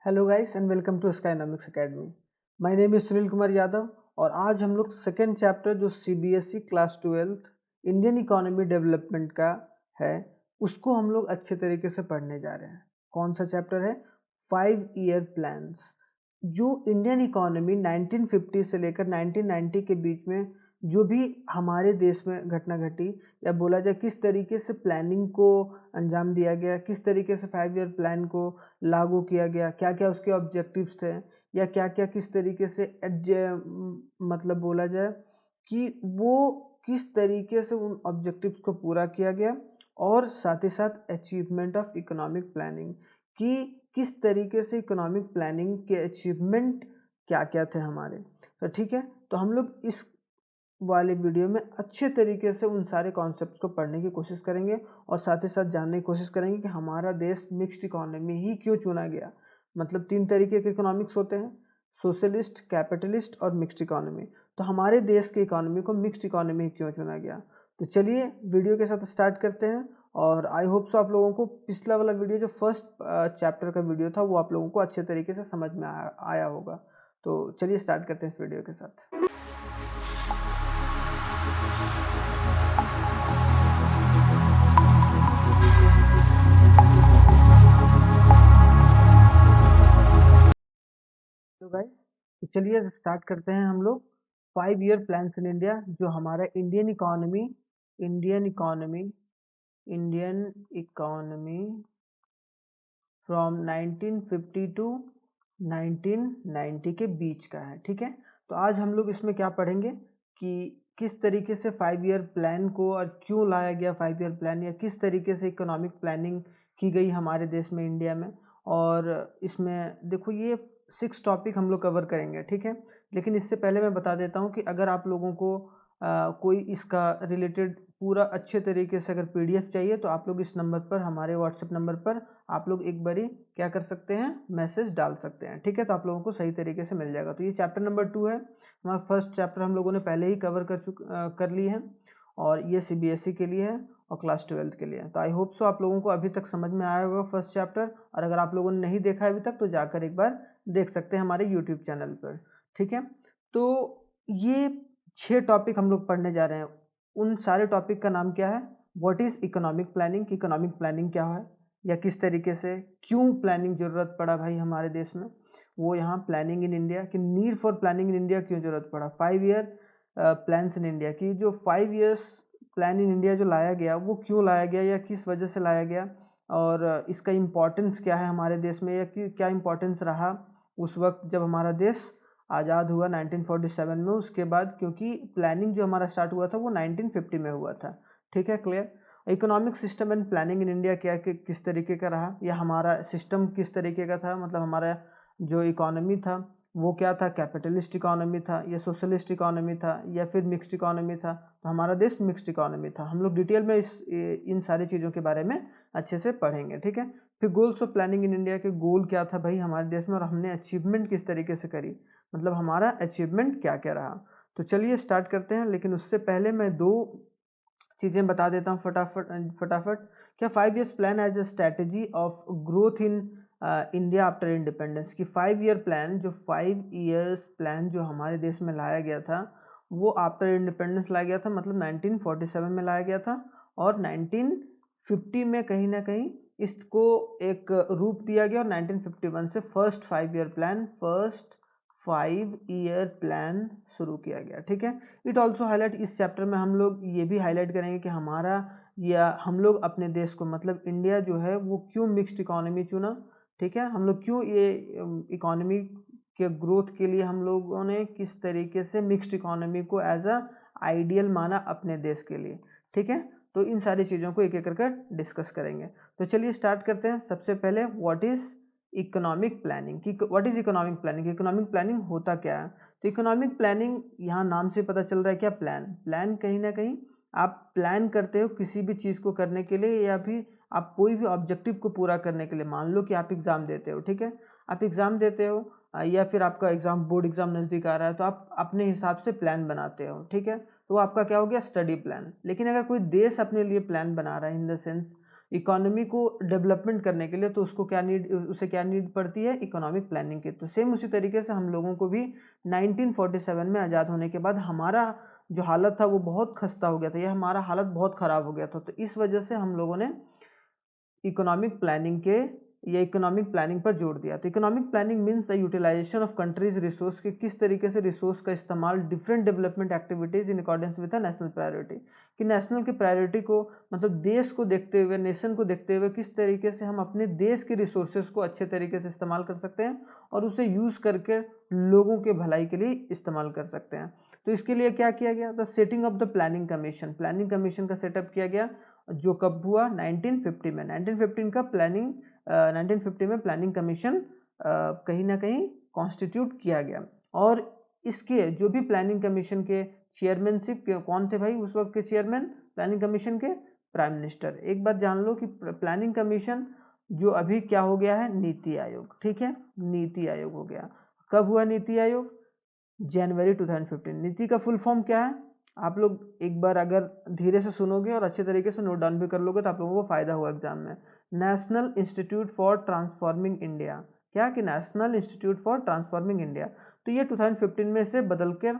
Hello guys and welcome to Skynomics academy. My name is Sunil Kumar Yadav और आज हम लोग सेकेंड चैप्टर जो CBSE class 12th Indian economy development का है उसको हम लोग अच्छे तरीके से पढ़ने जा रहे हैं। कौन सा चैप्टर है? 5 ईयर प्लान्स। जो इंडियन इकोनॉमी 1950 से लेकर 1990 के बीच में जो भी हमारे देश में घटना घटी या बोला जाए किस तरीके से प्लानिंग को अंजाम दिया गया, किस तरीके से 5 ईयर प्लान को लागू किया गया, क्या क्या उसके ऑब्जेक्टिव्स थे या क्या क्या किस तरीके से मतलब बोला जाए कि वो किस तरीके से उन ऑब्जेक्टिव्स को पूरा किया गया और साथ ही साथ अचीवमेंट ऑफ इकोनॉमिक प्लानिंग कि किस तरीके से इकोनॉमिक प्लानिंग के अचीवमेंट क्या क्या थे हमारे। तो ठीक है, तो हम लोग इस वाले वीडियो में अच्छे तरीके से उन सारे कॉन्सेप्ट्स को पढ़ने की कोशिश करेंगे और साथ ही साथ जानने की कोशिश करेंगे कि हमारा देश मिक्स्ड इकोनॉमी ही क्यों चुना गया। मतलब 3 तरीके के इकोनॉमिक्स होते हैं, सोशलिस्ट, कैपिटलिस्ट और मिक्स्ड इकोनॉमी। तो हमारे देश की इकोनॉमी को मिक्स्ड इकोनॉमी क्यों चुना गया। तो चलिए वीडियो के साथ स्टार्ट करते हैं और आई होप सो आप लोगों को पिछला वाला वीडियो जो फर्स्ट चैप्टर का वीडियो था वो आप लोगों को अच्छे तरीके से समझ में आया होगा। तो चलिए स्टार्ट करते हैं इस वीडियो के साथ। तो गाइस, तो चलिए स्टार्ट करते हैं हम लोग 5 ईयर प्लान्स इन इंडिया। जो हमारा Indian economy Indian economy from 1950 to 1990 के बीच का है। ठीक है, तो आज हम लोग इसमें क्या पढ़ेंगे कि किस तरीके से 5 ईयर प्लान को और क्यों लाया गया 5 ईयर प्लान, या किस तरीके से इकोनॉमिक प्लानिंग की गई हमारे देश में, इंडिया में। और इसमें देखो ये 6 टॉपिक हम लोग कवर करेंगे। ठीक है, लेकिन इससे पहले मैं बता देता हूँ कि अगर आप लोगों को कोई इसका रिलेटेड पूरा अच्छे तरीके से अगर पीडीएफ चाहिए तो आप लोग इस नंबर पर, हमारे व्हाट्सएप नंबर पर आप लोग एक बारी क्या कर सकते हैं, मैसेज डाल सकते हैं। ठीक है, तो आप लोगों को सही तरीके से मिल जाएगा। तो ये चैप्टर नंबर 2 है। हमारा फर्स्ट चैप्टर हम लोगों ने पहले ही कवर कर ली है और ये सीबीएसई के लिए है और क्लास 12th के लिए है। तो आई होप सो आप लोगों को अभी तक समझ में आया होगा फर्स्ट चैप्टर, और अगर आप लोगों ने नहीं देखा है अभी तक तो जाकर एक बार देख सकते हैं हमारे यूट्यूब चैनल पर। ठीक है, तो ये 6 टॉपिक हम लोग पढ़ने जा रहे हैं। उन सारे टॉपिक का नाम क्या है? What is economic planning, economic planning क्या है या किस तरीके से क्यों प्लानिंग जरूरत पड़ा भाई हमारे देश में, वो यहाँ प्लानिंग इन इंडिया की need for planning in India क्यों जरूरत पड़ा, 5 ईयर प्लान्स इन इंडिया की जो 5 ईयर्स प्लान इन इंडिया जो लाया गया वो क्यों लाया गया या किस वजह से लाया गया, और इसका इम्पोर्टेंस क्या है हमारे देश में या कि क्या इम्पोर्टेंस रहा उस वक्त जब हमारा देश आज़ाद हुआ 1947 में। उसके बाद क्योंकि प्लानिंग जो हमारा स्टार्ट हुआ था वो 1950 में हुआ था। ठीक है, clear. Economic system and planning in India क्या किस तरीके का रहा या हमारा सिस्टम किस तरीके का था, मतलब हमारा जो इकोनॉमी था वो क्या था, कैपिटलिस्ट इकोनॉमी था या सोशलिस्ट इकोनॉमी था या फिर मिक्स्ड इकोनॉमी था। तो हमारा देश मिक्स्ड इकोनॉमी था। हम लोग डिटेल में इन सारी चीज़ों के बारे में अच्छे से पढ़ेंगे। ठीक है, फिर goals of planning in India के गोल क्या था भाई हमारे देश में और हमने अचीवमेंट किस तरीके से करी, मतलब हमारा अचीवमेंट क्या क्या रहा। तो चलिए स्टार्ट करते हैं, लेकिन उससे पहले मैं 2 चीज़ें बता देता हूँ फटाफट फटाफट। क्या 5 years plan as a strategy of growth in India after independence की 5 ईयर प्लान, जो 5 ईयर्स प्लान जो हमारे देश में लाया गया था वो आफ्टर इंडिपेंडेंस लाया गया था, मतलब 1947 में लाया गया था और 1950 में कहीं ना कहीं इसको एक रूप दिया गया और 1951 से फर्स्ट 5 ईयर प्लान शुरू किया गया। ठीक है, इट ऑल्सो हाईलाइट, इस चैप्टर में हम लोग ये भी हाईलाइट करेंगे कि हमारा या हम लोग अपने देश को, मतलब इंडिया जो है वो क्यों मिक्स्ड इकोनॉमी चुना। ठीक है, हम लोग क्यों ये इकोनॉमी के ग्रोथ के लिए हम लोगों ने किस तरीके से मिक्स्ड इकोनॉमी को एज अ आइडियल माना अपने देश के लिए। ठीक है, तो इन सारी चीज़ों को एक एक करके डिस्कस करेंगे। तो चलिए स्टार्ट करते हैं। सबसे पहले व्हाट इज इकोनॉमिक प्लानिंग की, what is economic planning, economic planning होता क्या है। तो इकोनॉमिक प्लानिंग यहाँ नाम से पता चल रहा है क्या, प्लान। प्लान कहीं ना कहीं आप प्लान करते हो किसी भी चीज़ को करने के लिए या फिर आप कोई भी ऑब्जेक्टिव को पूरा करने के लिए। मान लो कि आप एग्ज़ाम देते हो, ठीक है, आप एग्ज़ाम देते हो या फिर आपका एग्ज़ाम, बोर्ड एग्ज़ाम नज़दीक आ रहा है तो आप अपने हिसाब से प्लान बनाते हो। ठीक है, तो आपका क्या हो गया, स्टडी प्लान। लेकिन अगर कोई देश अपने लिए प्लान बना रहा है, इन द सेंस इकोनॉमी को डेवलपमेंट करने के लिए, तो उसे क्या नीड पड़ती है, इकोनॉमिक प्लानिंग की। तो सेम उसी तरीके से हम लोगों को भी 1947 में आज़ाद होने के बाद हमारा जो हालत था वो बहुत खस्ता हो गया था, या हमारा हालत बहुत ख़राब हो गया था। तो इस वजह से हम लोगों ने इकोनॉमिक प्लानिंग पर जोर दिया। तो economic planning means the utilization of country's resource, के किस तरीके से रिसोर्स का इस्तेमाल different development activities in accordance with national priority, कि नेशनल की प्रायोरिटी को, मतलब देश को देखते हुए, नेशन को देखते हुए किस तरीके से हम अपने देश के रिसोर्सेज को अच्छे तरीके से इस्तेमाल कर सकते हैं और उसे यूज करके लोगों के भलाई के लिए इस्तेमाल कर सकते हैं। तो इसके लिए क्या किया गया, the setting of the planning commission, planning commission का सेटअप किया गया, जो कब हुआ, 1950 में। 1915 का 1950 में प्लानिंग कमीशन कहीं ना कहीं कॉन्स्टिट्यूट किया गया। और इसके जो भी प्लानिंग कमीशन के चेयरमैनशिप कौन थे भाई उस वक्त के चेयरमैन प्लानिंग कमीशन के, प्राइम मिनिस्टर। एक बात जान लो कि प्लानिंग कमीशन जो अभी क्या हो गया है, नीति आयोग, ठीक है, नीति आयोग हो गया। कब हुआ नीति आयोग, जनवरी 2015। नीति का फुल फॉर्म क्या है, आप लोग एक बार अगर धीरे से सुनोगे और अच्छे तरीके से नोट डाउन भी कर लोगे तो आप लोगों को फायदा होगा एग्जाम में। National institute for transforming India, क्या कि national institute for transforming India. तो ये 2015 में से बदलकर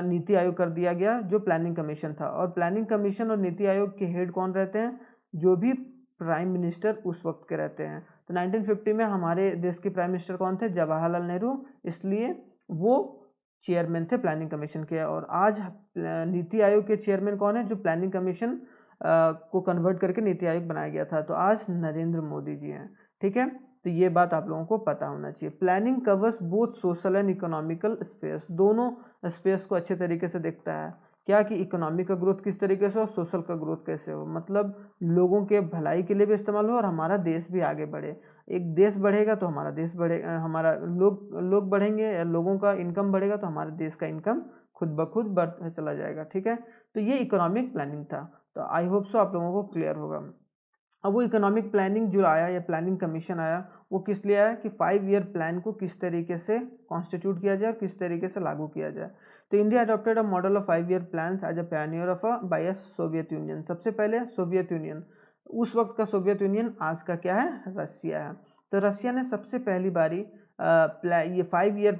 नीति आयोग कर दिया गया, जो प्लानिंग कमीशन था। और प्लानिंग कमीशन और नीति आयोग के हेड कौन रहते हैं, जो भी प्राइम मिनिस्टर उस वक्त के रहते हैं। तो 1950 में हमारे देश के प्राइम मिनिस्टर कौन थे, जवाहरलाल नेहरू, इसलिए वो चेयरमैन थे प्लानिंग कमीशन के। और आज नीति आयोग के चेयरमैन कौन है, जो प्लानिंग कमीशन को कन्वर्ट करके नीति आयोग बनाया गया था, तो आज नरेंद्र मोदी जी हैं, ठीक है। तो ये बात आप लोगों को पता होना चाहिए। Planning covers both social and economical space, दोनों स्पेस को अच्छे तरीके से देखता है, क्या कि इकोनॉमी का ग्रोथ किस तरीके से हो, सोशल का ग्रोथ कैसे हो, मतलब लोगों के भलाई के लिए भी इस्तेमाल हो और हमारा देश भी आगे बढ़े। एक देश बढ़ेगा तो हमारा देश बढ़ेगा, हमारा लोग बढ़ेंगे, या लोगों का इनकम बढ़ेगा तो हमारे देश का इनकम खुद ब खुद बढ़ता चला जाएगा, ठीक है। तो ये इकोनॉमिक प्लानिंग था। तो आई होप सो आप लोगों को क्लियर होगा। अब वो इकोनॉमिक प्लानिंग जो आया या प्लानिंग कमीशन आया, वो किस लिए आया कि 5 ईयर प्लान को किस तरीके से कॉन्स्टिट्यूट किया जाए और किस तरीके से लागू किया जाए। तो India adopted a model of 5 year plans as a pioneer of by a Soviet Union. सबसे पहले सोवियत यूनियन, उस वक्त का सोवियत यूनियन आज का क्या है, रसिया है। तो रसिया ने सबसे पहली बारी ये 5 ईयर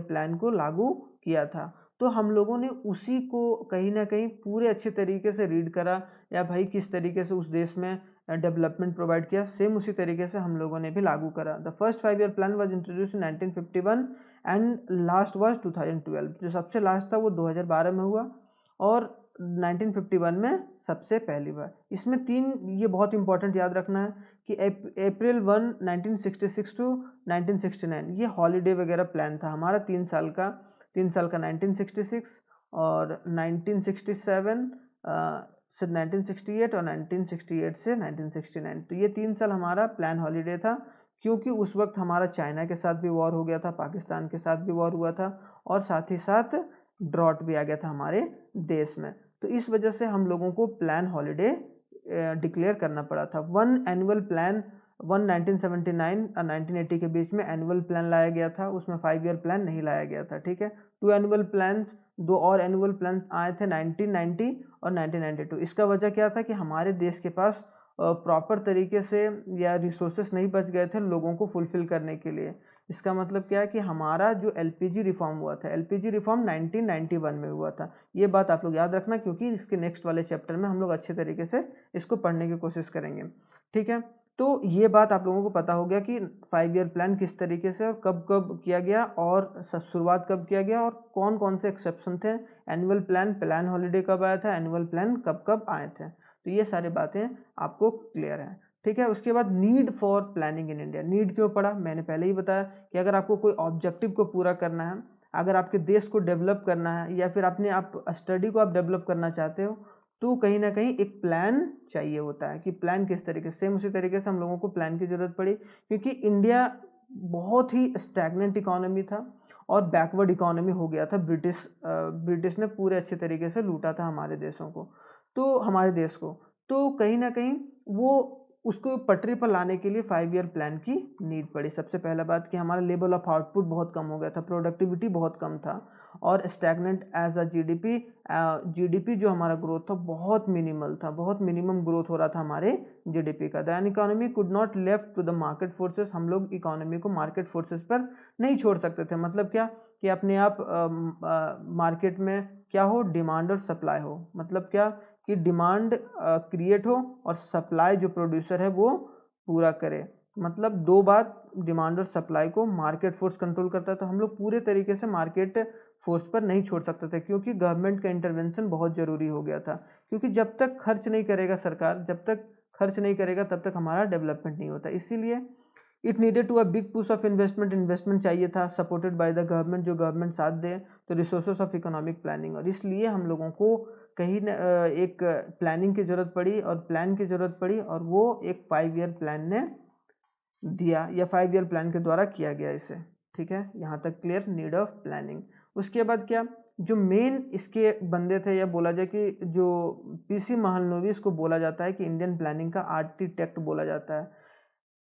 प्लान को लागू किया था। तो हम लोगों ने उसी को कहीं ना कहीं पूरे अच्छे तरीके से रीड करा, या भाई किस तरीके से उस देश में डेवलपमेंट प्रोवाइड किया, सेम उसी तरीके से हम लोगों ने भी लागू करा। The first 5 year plan was introduced in 1951 and last was 2012। जो सबसे लास्ट था वो 2012 में हुआ और 1951 में सबसे पहली बार। इसमें ये बहुत इंपॉर्टेंट याद रखना है कि अप्रैल 1 1966 टू 1969 ये हॉलीडे वगैरह प्लान था हमारा 3 साल का 1966 और 1967 से 1968 और 1968 से 1969। तो ये 3 साल हमारा प्लान हॉलीडे था, क्योंकि उस वक्त हमारा चाइना के साथ भी वॉर हो गया था, पाकिस्तान के साथ भी वॉर हुआ था, और साथ ही साथ ड्रॉट भी आ गया था हमारे देश में। तो इस वजह से हम लोगों को प्लान हॉलीडे डिक्लेयर करना पड़ा था। 1979 और 1980 के बीच में एनुअल प्लान लाया गया था, उसमें 5 ईयर प्लान नहीं लाया गया था, ठीक है। 2 और एनुअल प्लान आए थे 1990 और 1992। इसका वजह क्या था कि हमारे देश के पास प्रॉपर तरीके से या रिसोर्सेस नहीं बच गए थे लोगों को फुलफिल करने के लिए। इसका मतलब क्या है कि हमारा जो एलपीजी रिफॉर्म हुआ था, एलपीजी रिफॉर्म 1991 में हुआ था। ये बात आप लोग याद रखना, क्योंकि इसके नेक्स्ट वाले चैप्टर में हम लोग अच्छे तरीके से इसको पढ़ने की कोशिश करेंगे, ठीक है। तो ये बात आप लोगों को पता हो गया कि 5 ईयर प्लान किस तरीके से और कब कब किया गया, और शुरुआत कब किया गया, और कौन कौन से एक्सेप्शन थे। एनुअल प्लान हॉलीडे कब आया था, एनुअल प्लान कब कब आए थे। तो ये सारी बातें आपको क्लियर है, ठीक है। उसके बाद need for planning in India. Need क्यों पड़ा, मैंने पहले ही बताया कि अगर आपको कोई ऑब्जेक्टिव को पूरा करना है, अगर आपके देश को डेवलप करना है, या फिर अपने आप स्टडी को आप डेवलप करना चाहते हो, तो कहीं ना कहीं एक प्लान चाहिए होता है कि प्लान किस तरीके से। सेम उसी तरीके से हम लोगों को प्लान की जरूरत पड़ी, क्योंकि इंडिया बहुत ही स्टैग्नेंट इकोनॉमी था और बैकवर्ड इकोनॉमी हो गया था। ब्रिटिश ने पूरे अच्छे तरीके से लूटा था हमारे देश को। तो कहीं ना कहीं वो उसको पटरी पर लाने के लिए 5 ईयर प्लान की नीड पड़ी। सबसे पहला बात कि हमारा लेवल ऑफ आउटपुट बहुत कम हो गया था, प्रोडक्टिविटी बहुत कम था और stagnant as a GDP, GDP जो हमारा ग्रोथ था बहुत मिनिमल था, बहुत मिनिमम ग्रोथ हो रहा था हमारे जीडीपी का। Then economy could not left to the market forces, हम लोग इकोनॉमी को मार्केट फोर्सेस पर नहीं छोड़ सकते थे। मतलब क्या कि अपने आप मार्केट में क्या हो, डिमांड और सप्लाई हो। मतलब क्या कि डिमांड क्रिएट हो और सप्लाई जो प्रोड्यूसर है वो पूरा करे। मतलब दो बात, डिमांड और सप्लाई को मार्केट फोर्स कंट्रोल करता है। तो हम लोग पूरे तरीके से मार्केट फोर्स पर नहीं छोड़ सकते थे, क्योंकि गवर्नमेंट का इंटरवेंशन बहुत जरूरी हो गया था। क्योंकि जब तक खर्च नहीं करेगा सरकार, जब तक खर्च नहीं करेगा तब तक हमारा डेवलपमेंट नहीं होता। इसीलिए it needed to a big push of investment, investment चाहिए था, सपोर्टेड बाय द गवर्नमेंट, जो गवर्नमेंट साथ दे, तो रिसोर्सेस ऑफ इकोनॉमिक प्लानिंग। और इसलिए हम लोगों को कहीं एक प्लानिंग की जरूरत पड़ी और प्लान की जरूरत पड़ी, और वो एक 5 ईयर प्लान ने दिया या 5 ईयर प्लान के द्वारा किया गया इसे। ठीक है, यहाँ तक क्लियर, नीड ऑफ प्लानिंग। उसके बाद क्या, जो मेन इसके बंदे थे, या बोला जाए कि जो पीसी महालनोबिस को बोला जाता है कि इंडियन प्लानिंग का आर्किटेक्ट बोला जाता है।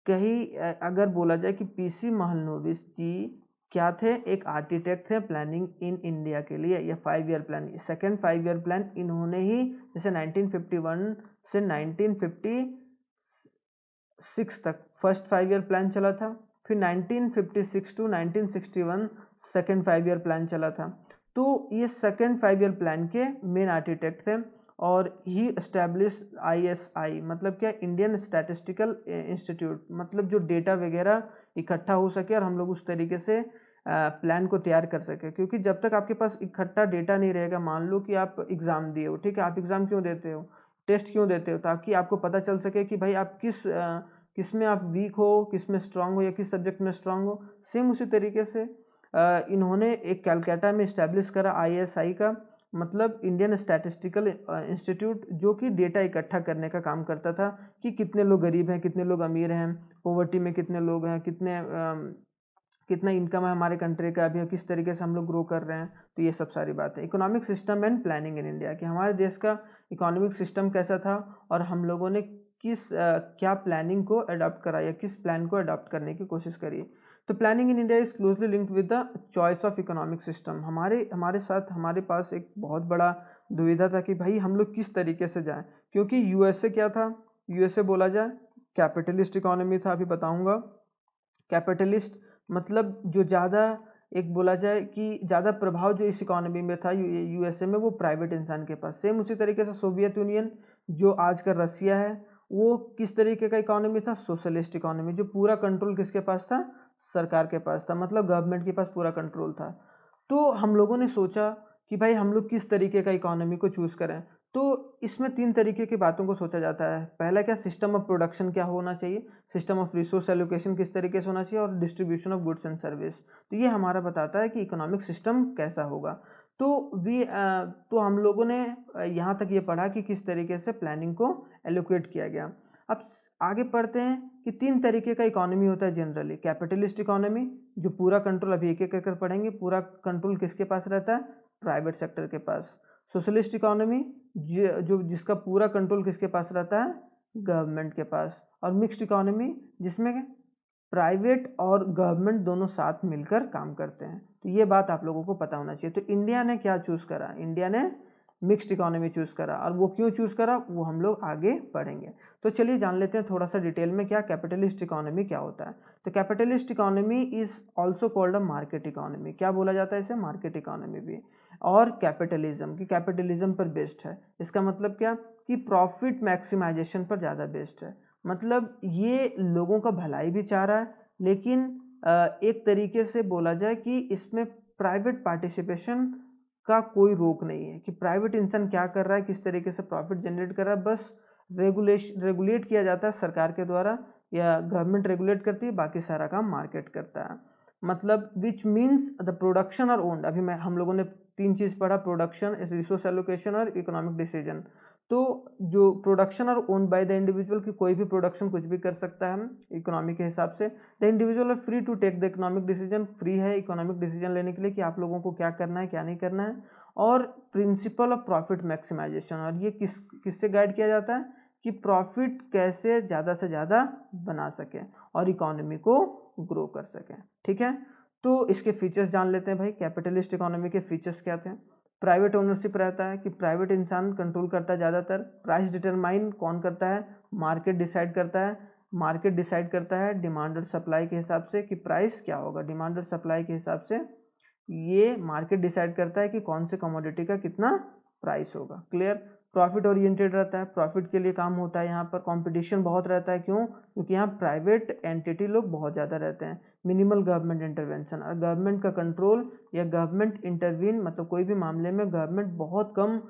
कहीं अगर बोला जाए कि पीसी महालनोबिस जी क्या थे, एक आर्किटेक्ट थे प्लानिंग इन इंडिया के लिए, या 5 year plan, second 5 year plan इन्होंने ही, जैसे 1951 से 1956 तक फर्स्ट 5 ईयर प्लान चला था, फिर 1956 टू 1961 सेकेंड 5 ईयर प्लान चला था। तो ये सेकेंड 5 ईयर प्लान के मेन आर्किटेक्ट थे। और ही एस्टैब्लिश ISI, मतलब क्या, इंडियन स्टैटिस्टिकल इंस्टीट्यूट, मतलब जो डेटा वगैरह इकट्ठा हो सके और हम लोग उस तरीके से प्लान को तैयार कर सके। क्योंकि जब तक आपके पास इकट्ठा डेटा नहीं रहेगा, मान लो कि आप एग्जाम दिए हो, ठीक है, आप एग्जाम क्यों देते हो, टेस्ट क्यों देते हो, ताकि आपको पता चल सके कि भाई आप किस में आप वीक हो, किस में स्ट्रांग हो, या किस सब्जेक्ट में स्ट्रांग हो। सेम उसी तरीके से इन्होंने एक कैलकाटा में इस्टेब्लिश करा ISI का, मतलब इंडियन स्टैटिस्टिकल इंस्टीट्यूट, जो कि डेटा इकट्ठा करने का काम करता था कि कितने लोग गरीब हैं, कितने लोग अमीर हैं, पॉवर्टी में कितने लोग हैं, कितना इनकम है हमारे कंट्री का अभी, किस तरीके से हम लोग ग्रो कर रहे हैं। तो ये सब सारी बात है। Economic system and planning in India, कि हमारे देश का इकोनॉमिक सिस्टम कैसा था और हम लोगों ने क्या प्लानिंग को अडॉप्ट करा, या किस प्लान को अडॉप्ट करने की कोशिश करी। तो planning in India is closely linked with the choice of economic system. हमारे साथ हमारे पास एक बहुत बड़ा दुविधा था कि भाई हम लोग किस तरीके से जाएं, क्योंकि यूएसए क्या था, यूएसए बोला जाए कैपिटलिस्ट इकोनॉमी था, अभी बताऊंगा। कैपिटलिस्ट मतलब जो ज़्यादा, एक बोला जाए कि ज़्यादा प्रभाव जो इस इकोनॉमी में था यूएसए में, वो प्राइवेट इंसान के पास। सेम उसी तरीके से सोवियत यूनियन, जो आज का रसिया है, वो किस तरीके का इकोनॉमी था, सोशलिस्ट इकोनॉमी, जो पूरा कंट्रोल किसके पास था, सरकार के पास था, मतलब गवर्नमेंट के पास पूरा कंट्रोल था। तो हम लोगों ने सोचा कि भाई हम लोग किस तरीके का इकोनॉमी को चूज करें। तो इसमें 3 तरीके की बातों को सोचा जाता है। पहला क्या, सिस्टम ऑफ प्रोडक्शन क्या होना चाहिए, सिस्टम ऑफ रिसोर्स एलोकेशन किस तरीके से होना चाहिए, और distribution of goods and service. तो ये हमारा बताता है कि इकोनॉमिक सिस्टम कैसा होगा। तो हम लोगों ने यहाँ तक ये पढ़ा कि किस तरीके से प्लानिंग को एलोकेट किया गया। अब आगे पढ़ते हैं कि 3 तरीके का इकोनॉमी होता है जनरली। कैपिटलिस्ट इकोनॉमी, जो पूरा कंट्रोल, अभी एक एक कर पढ़ेंगे, पूरा कंट्रोल किसके पास रहता है, प्राइवेट सेक्टर के पास। सोशलिस्ट इकोनॉमी, जो जिसका पूरा कंट्रोल किसके पास रहता है, गवर्नमेंट के पास। और मिक्स्ड इकोनॉमी, जिसमें प्राइवेट और गवर्नमेंट दोनों साथ मिलकर काम करते हैं। तो ये बात आप लोगों को पता होना चाहिए। तो इंडिया ने क्या चूज करा, इंडिया ने मिक्स्ड इकोनॉमी चूज करा, और वो क्यों चूज करा वो हम लोग आगे पढ़ेंगे। तो चलिए जान लेते हैं थोड़ा सा डिटेल में क्या कैपिटलिस्ट इकोनॉमी क्या होता है। तो capitalist economy is also called a market economy. क्या बोला जाता है इसे, मार्केट इकोनॉमी भी। और कैपिटलिज्म, की कैपिटलिज्म पर बेस्ड है। इसका मतलब क्या कि प्रॉफिट मैक्सिमाइजेशन पर ज़्यादा बेस्ड है। मतलब ये लोगों का भलाई भी चाह रहा है, लेकिन एक तरीके से बोला जाए कि इसमें प्राइवेट पार्टिसिपेशन का कोई रोक नहीं है, कि प्राइवेट इंसान क्या कर रहा है, किस तरीके से प्रॉफिट जनरेट कर रहा है, बस रेगुलेट किया जाता है सरकार के द्वारा, या गवर्नमेंट रेगुलेट करती है, बाकी सारा काम मार्केट करता है। मतलब विच मीन्स द प्रोडक्शन और ओन्ड, अभी मैं हम लोगों ने 3 चीज पढ़ा, प्रोडक्शन, रिसोर्स एलोकेशन और इकोनॉमिक डिसीजन। तो जो प्रोडक्शन और ओन्ड बाय द इंडिविजुअल, की कोई भी प्रोडक्शन कुछ भी कर सकता है हम इकोनॉमी के हिसाब से। The individual are free to take the economic decision, free है इकोनॉमिक डिसीजन लेने के लिए कि आप लोगों को क्या करना है क्या नहीं करना है। और प्रिंसिपल ऑफ प्रॉफिट मैक्सिमाइजेशन, और ये किससे गाइड किया जाता है, कि प्रॉफिट कैसे ज़्यादा से ज़्यादा बना सके और इकोनॉमी को ग्रो कर सके। ठीक है, तो इसके फीचर्स जान लेते हैं भाई। कैपिटलिस्ट इकोनॉमी के फीचर्स क्या थे? प्राइवेट ओनरशिप रहता है कि प्राइवेट इंसान कंट्रोल करता है ज़्यादातर। प्राइस डिटरमाइन कौन करता है? मार्केट डिसाइड करता है। मार्केट डिसाइड करता है डिमांड और सप्लाई के हिसाब से कि प्राइस क्या होगा, डिमांड और सप्लाई के हिसाब से ये मार्केट डिसाइड करता है कि कौन से कमोडिटी का कितना प्राइस होगा। क्लियर? प्रॉफिट ओरिएंटेड रहता है, प्रॉफिट के लिए काम होता है। यहाँ पर कंपटीशन बहुत रहता है, क्यों? क्योंकि यहाँ प्राइवेट एंटिटी लोग बहुत ज़्यादा रहते हैं। मिनिमल गवर्नमेंट इंटरवेंशन, और गवर्नमेंट का कंट्रोल या गवर्नमेंट इंटरवीन, मतलब कोई भी मामले में गवर्नमेंट बहुत कम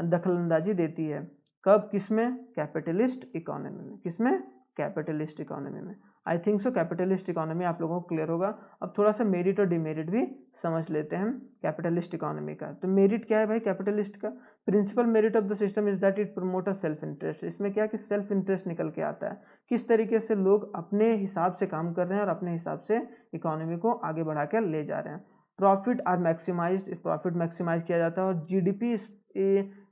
दखलंदाजी देती है। कब? किसमें? कैपिटलिस्ट इकोनॉमी में। किसमें? कैपिटलिस्ट इकोनॉमी में। I think so capitalist economy आप लोगों को क्लियर होगा। अब थोड़ा सा मेरिट और डिमेरिट भी समझ लेते हैं हम कैपिटलिस्ट इकोनॉमी का। तो मेरिट क्या है भाई कैपिटलिस्ट का? Principle merit of the system is that it promote a self interest. इसमें क्या कि सेल्फ इंटरेस्ट निकल के आता है, किस तरीके से लोग अपने हिसाब से काम कर रहे हैं और अपने हिसाब से इकोनॉमी को आगे बढ़ा कर ले जा रहे हैं। Profit are maximized, profit maximize किया जाता है, और जीडीपी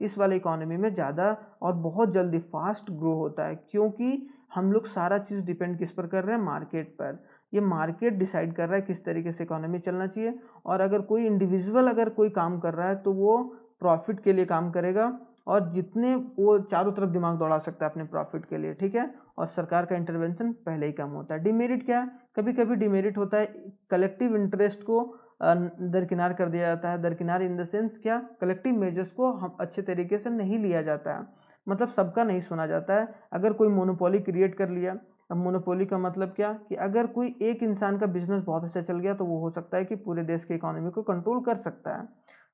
इस वाले इकोनॉमी में ज़्यादा और बहुत जल्दी फास्ट ग्रो होता है, क्योंकि हम लोग सारा चीज़ डिपेंड किस पर कर रहे हैं? मार्केट पर। ये मार्केट डिसाइड कर रहा है किस तरीके से इकोनॉमी चलना चाहिए, और अगर कोई इंडिविजुअल अगर कोई काम कर रहा है तो वो प्रॉफिट के लिए काम करेगा, और जितने वो चारों तरफ दिमाग दौड़ा सकता है अपने प्रॉफिट के लिए। ठीक है, और सरकार का इंटरवेंशन पहले ही कम होता है। डिमेरिट क्या है? कभी कभी डिमेरिट होता है, कलेक्टिव इंटरेस्ट को दरकिनार कर दिया जाता है। दरकिनार इन द सेंस क्या? कलेक्टिव मेजर्स को हम अच्छे तरीके से नहीं लिया जाता है, मतलब सबका नहीं सुना जाता है। अगर कोई मोनोपोली क्रिएट कर लिया, अब मोनोपोली का मतलब क्या कि अगर कोई एक इंसान का बिजनेस बहुत अच्छा चल गया तो वो हो सकता है कि पूरे देश की इकोनॉमी को कंट्रोल कर सकता है।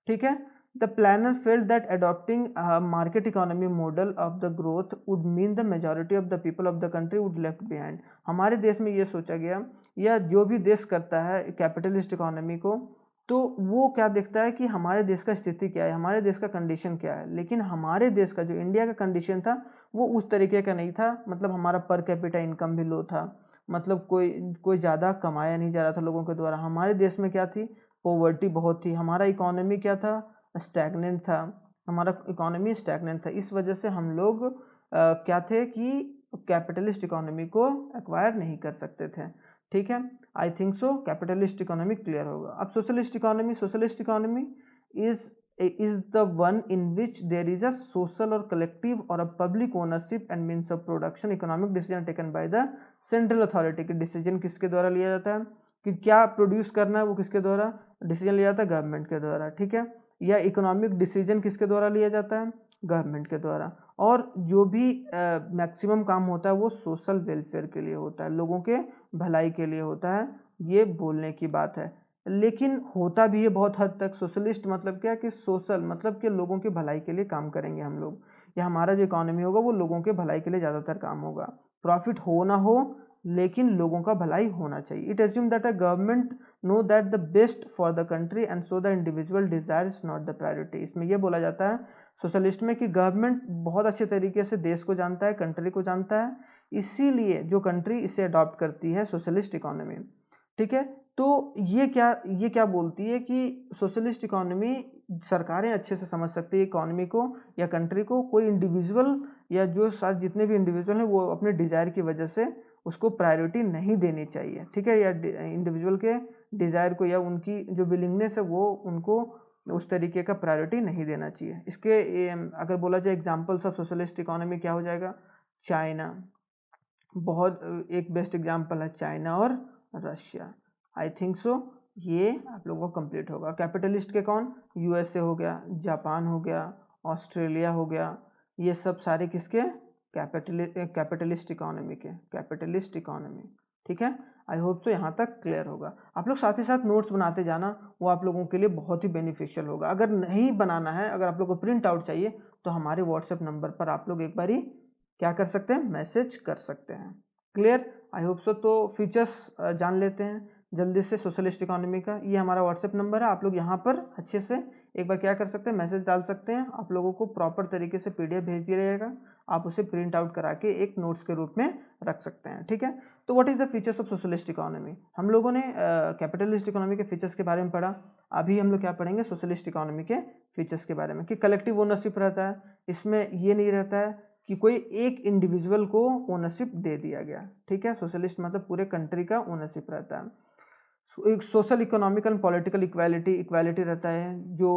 ठीक है, the planner felt that adopting market economy model of the growth would mean the majority of the people of the country would left behind. हमारे देश में ये सोचा गया, या जो भी देश करता है कैपिटलिस्ट इकोनॉमी को, तो वो क्या देखता है कि हमारे देश का स्थिति क्या है, हमारे देश का कंडीशन क्या है। लेकिन हमारे देश का जो इंडिया का कंडीशन था वो उस तरीके का नहीं था, मतलब हमारा पर कैपिटा इनकम भी लो था, मतलब कोई ज़्यादा कमाया नहीं जा रहा था लोगों के द्वारा। हमारे देश में क्या थी? पॉवर्टी बहुत थी। हमारा इकोनॉमी क्या था? स्टैग्नेंट था। हमारा इकोनॉमी स्टैग्नेंट था। इस वजह से हम लोग क्या थे कि कैपिटलिस्ट इकोनॉमी को एक्वायर नहीं कर सकते थे। ठीक है, I think so capitalist economy clear होगा। अब socialist economy, socialist economy is the one in which there is a social or collective or a public ownership and means of production economic decision taken by the central authority। कि decision किसके द्वारा लिया जाता है कि क्या produce करना है, वो किसके द्वारा डिसीजन लिया जाता है? गवर्नमेंट के द्वारा। ठीक है, या इकोनॉमिक डिसीजन किसके द्वारा लिया जाता है? गवर्नमेंट के द्वारा। और जो भी मैक्सिमम काम होता है वो सोशल वेलफेयर के लिए होता है, लोगों के भलाई के लिए होता है। ये बोलने की बात है, लेकिन होता भी है बहुत हद तक। सोशलिस्ट मतलब क्या कि सोशल मतलब कि लोगों के भलाई के लिए काम करेंगे हम लोग, या हमारा जो इकोनॉमी होगा वो लोगों के भलाई के लिए ज़्यादातर काम होगा। प्रॉफिट हो ना हो, लेकिन लोगों का भलाई होना चाहिए। It assume that a government know that the best for the country and so the individual desire is not the priority. इसमें यह बोला जाता है सोशलिस्ट में कि गवर्नमेंट बहुत अच्छे तरीके से देश को जानता है, कंट्री को जानता है, इसीलिए जो कंट्री इसे अडॉप्ट करती है सोशलिस्ट इकोनॉमी। ठीक है, तो ये क्या बोलती है कि सोशलिस्ट इकोनॉमी सरकारें अच्छे से समझ सकती है इकोनॉमी को या कंट्री को। कोई इंडिविजुअल या जो साथ जितने भी इंडिविजुअल हैं वो अपने डिजायर की वजह से उसको प्रायोरिटी नहीं देनी चाहिए। ठीक है, या इंडिविजुअल के डिजायर को या उनकी जो विलिंगनेस है वो उनको उस तरीके का प्रायोरिटी नहीं देना चाहिए। इसके अगर बोला जाए एग्जांपल्स ऑफ सोशलिस्ट इकोनॉमी क्या हो जाएगा? चाइना, बहुत एक बेस्ट एग्जांपल है चाइना और रशिया। आई थिंक सो ये आप लोगों को कंप्लीट होगा। कैपिटलिस्ट के कौन? यूएसए हो गया, जापान हो गया, ऑस्ट्रेलिया हो गया, ये सब सारे किसके? कैपिटलिस्ट इकोनॉमी के, कैपिटलिस्ट इकोनॉमी। ठीक है, आई होप सो यहाँ तक क्लियर होगा। आप लोग साथ ही साथ नोट्स बनाते जाना, वो आप लोगों के लिए बहुत ही बेनिफिशियल होगा। अगर नहीं बनाना है, अगर आप लोग को प्रिंट आउट चाहिए, तो हमारे व्हाट्सएप नंबर पर आप लोग एक बारी क्या कर सकते हैं? मैसेज कर सकते हैं। क्लियर? I hope so. तो फीचर्स जान लेते हैं जल्दी से सोशलिस्ट इकोनॉमी का। ये हमारा व्हाट्सएप नंबर है, आप लोग यहाँ पर अच्छे से एक बार क्या कर सकते हैं? मैसेज डाल सकते हैं। आप लोगों को प्रॉपर तरीके से पीडीएफ भेज दिया जाएगा, आप उसे प्रिंट आउट करा के एक नोट्स के रूप में रख सकते हैं। ठीक है, तो what is the features of socialist economy? हम लोगों ने कैपिटलिस्ट इकोनॉमी के फीचर्स के बारे में पढ़ा। अभी हम लोग क्या पढ़ेंगे? सोशलिस्ट इकोनॉमी के फीचर्स के बारे में, कि कलेक्टिव ओनरशिप रहता है। इसमें ये नहीं रहता है कि कोई एक इंडिविजुअल को ओनरशिप दे दिया गया। ठीक है, सोशलिस्ट मतलब पूरे कंट्री का ओनरशिप रहता है। एक social economic and political equality, equality रहता है, जो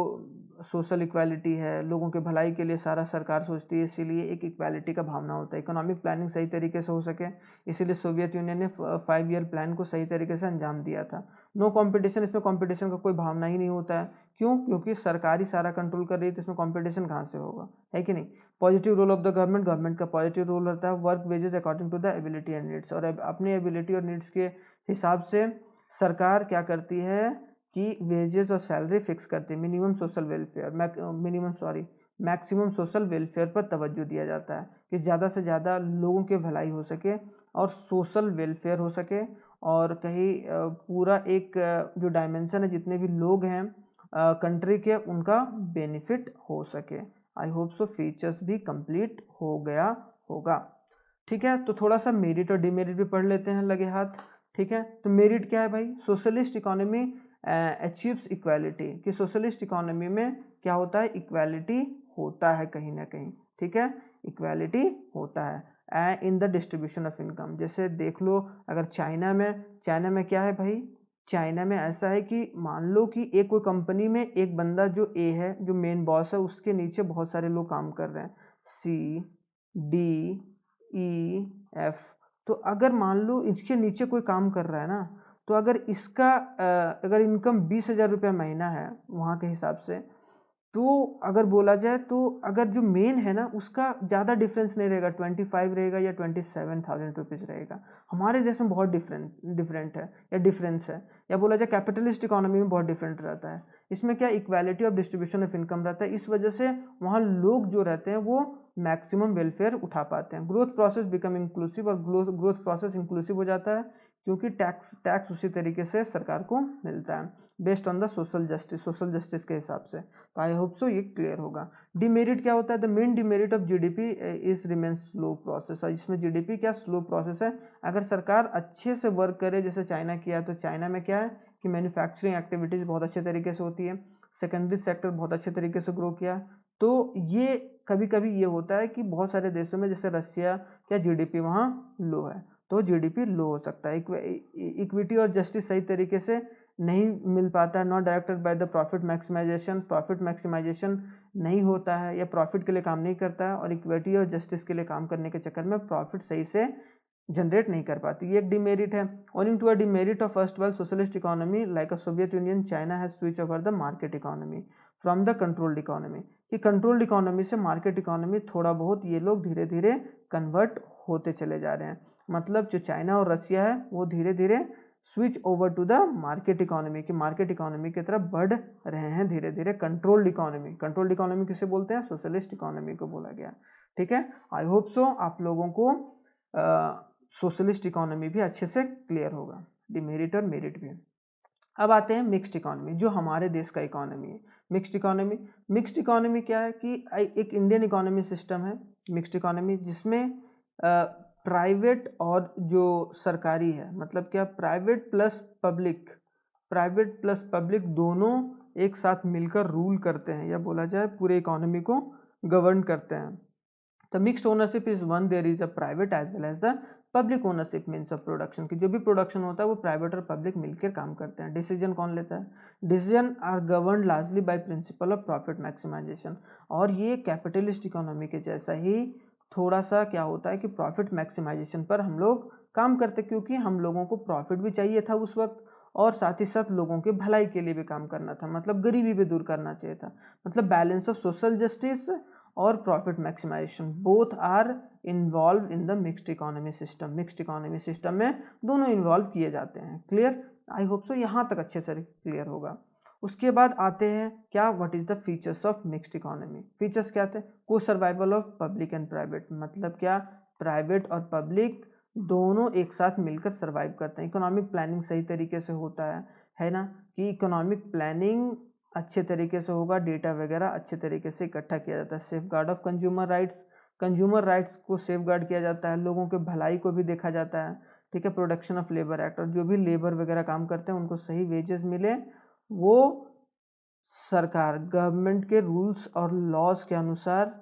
सोशल इक्वालिटी है, लोगों के भलाई के लिए सारा सरकार सोचती है, इसीलिए एक इक्वालिटी का भावना होता है। इकोनॉमिक प्लानिंग सही तरीके से हो सके, इसीलिए सोवियत यूनियन ने 5 ईयर प्लान को सही तरीके से अंजाम दिया था। नो कंपटीशन, इसमें कंपटीशन का कोई भावना ही नहीं होता है। क्यों? क्योंकि सरकार ही सारा कंट्रोल कर रही है, तो इसमें कंपटीशन कहाँ से होगा, है कि नहीं। Positive role of the government, government का पॉजिटिव रोल रहता है। Work wages according to the ability and needs, और अपनी एबिलिटी और नीड्स के हिसाब से सरकार क्या करती है कि वेजेस और सैलरी फिक्स करती है। Minimum social welfare, maximum social welfare पर तवज्जो दिया जाता है कि ज़्यादा से ज़्यादा लोगों के भलाई हो सके और सोशल वेलफेयर हो सके, और कहीं पूरा एक जो डायमेंशन है, जितने भी लोग हैं कंट्री के, उनका बेनिफिट हो सके। आई होप सो फीचर्स भी कंप्लीट हो गया होगा। ठीक है, तो थोड़ा सा मेरिट और डिमेरिट भी पढ़ लेते हैं लगे हाथ। ठीक है, तो मेरिट क्या है भाई, सोशलिस्ट इकोनॉमी अचीव्स इक्वालिटी, कि सोशलिस्ट इकोनॉमी में क्या होता है, इक्वालिटी होता है कहीं ना कहीं। ठीक है, इक्वालिटी होता है in the distribution of income. जैसे देख लो, अगर चाइना में क्या है भाई, चाइना में ऐसा है कि मान लो कि एक कोई कंपनी में एक बंदा जो ए है, जो मेन बॉस है, उसके नीचे बहुत सारे लोग काम कर रहे हैं, CDEF। तो अगर मान लो इसके नीचे कोई काम कर रहा है ना, तो अगर इसका अगर इनकम 20,000 रुपया महीना है वहाँ के हिसाब से, तो अगर बोला जाए तो अगर जो मेन है ना, उसका ज़्यादा डिफरेंस नहीं रहेगा, 25 रहेगा या 27,000 रुपीज़ रहेगा। हमारे देश में बहुत डिफरेंट है या डिफरेंस है, या बोला जाए कैपिटलिस्ट इकोनॉमी में बहुत डिफरेंट रहता है। इसमें क्या equality of distribution of income रहता है, इस वजह से वहाँ लोग जो रहते हैं वो मैक्सिमम वेलफेयर उठा पाते हैं। ग्रोथ प्रोसेस बिकम इंक्लूसिव, और ग्रोथ प्रोसेस इंक्लूसिव हो जाता है क्योंकि टैक्स उसी तरीके से सरकार को मिलता है, based on the social justice के हिसाब से। तो आई होप सो ये क्लियर होगा। डिमेरिट क्या होता है, the main demerit of GDP is remain slow process. इसमें जीडीपी क्या स्लो प्रोसेस है। अगर सरकार अच्छे से वर्क करे, जैसे चाइना किया, तो चाइना में क्या है कि मैन्युफैक्चरिंग एक्टिविटीज बहुत अच्छे तरीके से होती है, सेकेंडरी सेक्टर बहुत अच्छे तरीके से ग्रो किया। तो ये कभी कभी ये होता है कि बहुत सारे देशों में, जैसे रशिया, क्या जीडीपी वहाँ लो है, तो जीडीपी लो हो सकता है। इक्विटी और जस्टिस सही तरीके से नहीं मिल पाता है, not directed by the profit maximization नहीं होता है, या प्रॉफिट के लिए काम नहीं करता है, और इक्विटी और जस्टिस के लिए काम करने के चक्कर में प्रॉफिट सही से जनरेट नहीं कर पाती। ये एक डिमेरिट है। Owning to a demerit of first world socialist economy like a Soviet Union, China has switch over the market economy from the controlled economy, कि कंट्रोल्ड इकोनॉमी से मार्केट इकोनॉमी थोड़ा बहुत ये लोग धीरे धीरे कन्वर्ट होते चले जा रहे हैं। मतलब जो चाइना और रशिया है वो धीरे धीरे switch over to the market economy, की मार्केट इकोनॉमी की तरफ बढ़ रहे हैं धीरे धीरे। कंट्रोल्ड इकोनॉमी किसे बोलते हैं, सोशलिस्ट इकोनॉमी को बोला गया। ठीक है, आई होप सो आप लोगों को सोशलिस्ट इकोनॉमी भी अच्छे से क्लियर होगा, डिमेरिट और मेरिट भी। अब आते हैं मिक्स्ड इकोनॉमी, जो हमारे देश का इकोनॉमी है। मिक्स्ड इकोनॉमी क्या है कि एक इंडियन इकोनॉमी सिस्टम है मिक्स्ड इकोनॉमी, जिसमें प्राइवेट और जो सरकारी है, मतलब क्या प्राइवेट प्लस पब्लिक दोनों एक साथ मिलकर रूल करते हैं, या बोला जाए पूरे इकोनॉमी को गवर्न करते हैं। The mixed ownership is one, there is a private as well as the public ownership means of production, की जो भी प्रोडक्शन होता है वो प्राइवेट और पब्लिक मिलकर काम करते हैं। डिसीजन कौन लेता है, decision are govern largely by principle of profit maximization. और ये कैपिटलिस्ट इकोनॉमी के जैसा ही थोड़ा सा क्या होता है कि प्रॉफिट मैक्सिमाइजेशन पर हम लोग काम करते, क्योंकि हम लोगों को प्रॉफिट भी चाहिए था उस वक्त, और साथ ही साथ लोगों के भलाई के लिए भी काम करना था, मतलब गरीबी भी दूर करना चाहिए था। मतलब बैलेंस ऑफ सोशल जस्टिस और profit maximization both are involve in the mixed economy system में दोनों इन्वॉल्व किए जाते हैं। क्लियर, आई होप सो यहाँ तक अच्छे से क्लियर होगा। उसके बाद आते हैं क्या, what is the features of mixed economy. Features क्या थे, को survival of public and private, मतलब क्या प्राइवेट और पब्लिक दोनों एक साथ मिलकर सर्वाइव करते हैं। इकोनॉमिक प्लानिंग सही तरीके से होता है ना, कि इकोनॉमिक प्लानिंग अच्छे तरीके से होगा, डेटा वगैरह अच्छे तरीके से इकट्ठा किया जाता है। Safe guard of consumer rights को सेफ गार्ड किया जाता है, लोगों के भलाई को भी देखा जाता है। ठीक है, प्रोडक्शन ऑफ लेबर एक्ट, और जो भी लेबर वगैरह काम करते हैं उनको सही वेजेस मिले, वो सरकार गवर्नमेंट के रूल्स और लॉज के अनुसार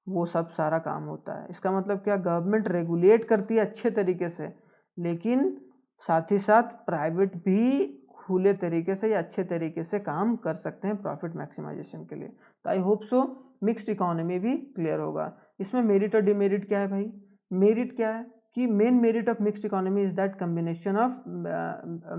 वो सब सारा काम होता है। इसका मतलब क्या, गवर्नमेंट रेगुलेट करती है अच्छे तरीके से, लेकिन साथ ही साथ प्राइवेट भी खुले तरीके से या अच्छे तरीके से काम कर सकते हैं प्रॉफिट मैक्सिमाइजेशन के लिए। तो I hope so mixed economy भी क्लियर होगा। इसमें मेरिट और डिमेरिट क्या है भाई? मेरिट क्या है कि main merit of mixed economy is that combination of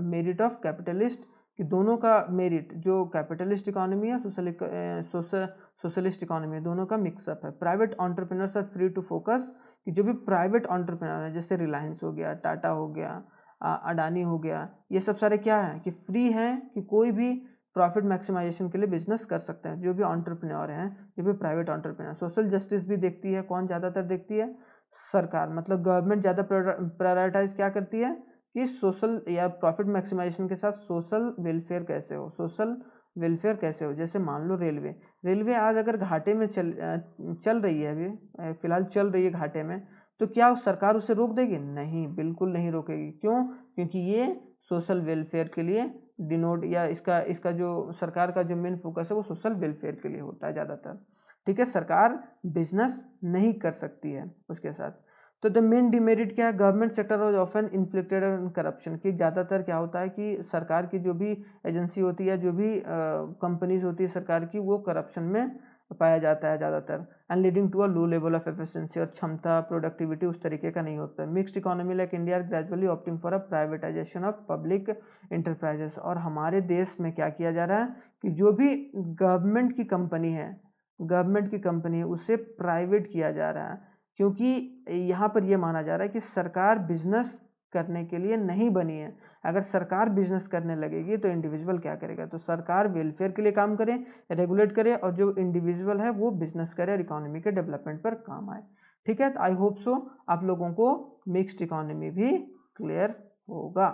merit of capitalist, कि दोनों का मेरिट, जो कैपिटलिस्ट इकोनॉमी है सोशलिस्ट इकोनॉमी, दोनों का मिक्सअप है। Private entrepreneurs are free to focus, कि जो भी प्राइवेट एंटरप्रेन्योर है जैसे रिलायंस हो गया, टाटा हो गया, अडानी हो गया, ये सब सारे क्या है कि फ्री हैं कि कोई भी प्रॉफिट मैक्सिमाइजेशन के लिए बिजनेस कर सकते हैं। जो भी एंटरप्रेन्योर हैं, जो भी प्राइवेट एंटरप्रेन्योर, सोशल जस्टिस भी देखती है। कौन ज़्यादातर देखती है? सरकार, मतलब गवर्नमेंट ज़्यादा प्रायोरिटाइज क्या करती है कि सोशल या प्रॉफिट मैक्सिमाइजेशन के साथ सोशल वेलफेयर कैसे हो, सोशल वेलफेयर कैसे हो। जैसे मान लो रेलवे, रेलवे आज अगर घाटे में चल रही है, अभी फिलहाल चल रही है घाटे में, तो क्या सरकार उसे रोक देगी? नहीं, बिल्कुल नहीं रोकेगी। क्यों? क्योंकि ये सोशल वेलफेयर के लिए डिनोट, या इसका इसका जो सरकार का जो मेन फोकस है वो सोशल वेलफेयर के लिए होता है ज़्यादातर। ठीक है, सरकार बिजनेस नहीं कर सकती है उसके साथ। तो द मेन डिमेरिट क्या है? Government sector was often inflicted on corruption, कि ज़्यादातर क्या होता है कि सरकार की जो भी एजेंसी होती है, जो भी कंपनीज होती है सरकार की, वो करप्शन में पाया जाता है ज़्यादातर, and leading to a low level of efficiency, और क्षमता प्रोडक्टिविटी उस तरीके का नहीं होता है। Mixed economy like India are gradually opting for a privatization of public enterprises. और हमारे देश में क्या किया जा रहा है कि जो भी गवर्नमेंट की कंपनी है, गवर्नमेंट की कंपनी है, उसे प्राइवेट किया जा रहा है। क्योंकि यहाँ पर यह माना जा रहा है कि सरकार बिजनेस करने के लिए नहीं बनी है। अगर सरकार बिजनेस करने लगेगी तो इंडिविजुअल क्या करेगा? तो सरकार वेलफेयर के लिए काम करे, रेगुलेट करे, और जो इंडिविजुअल है वो बिजनेस करे और इकोनॉमी के डेवलपमेंट पर काम आए। ठीक है, तो आई होप सो आप लोगों को मिक्स्ड इकोनॉमी भी क्लियर होगा।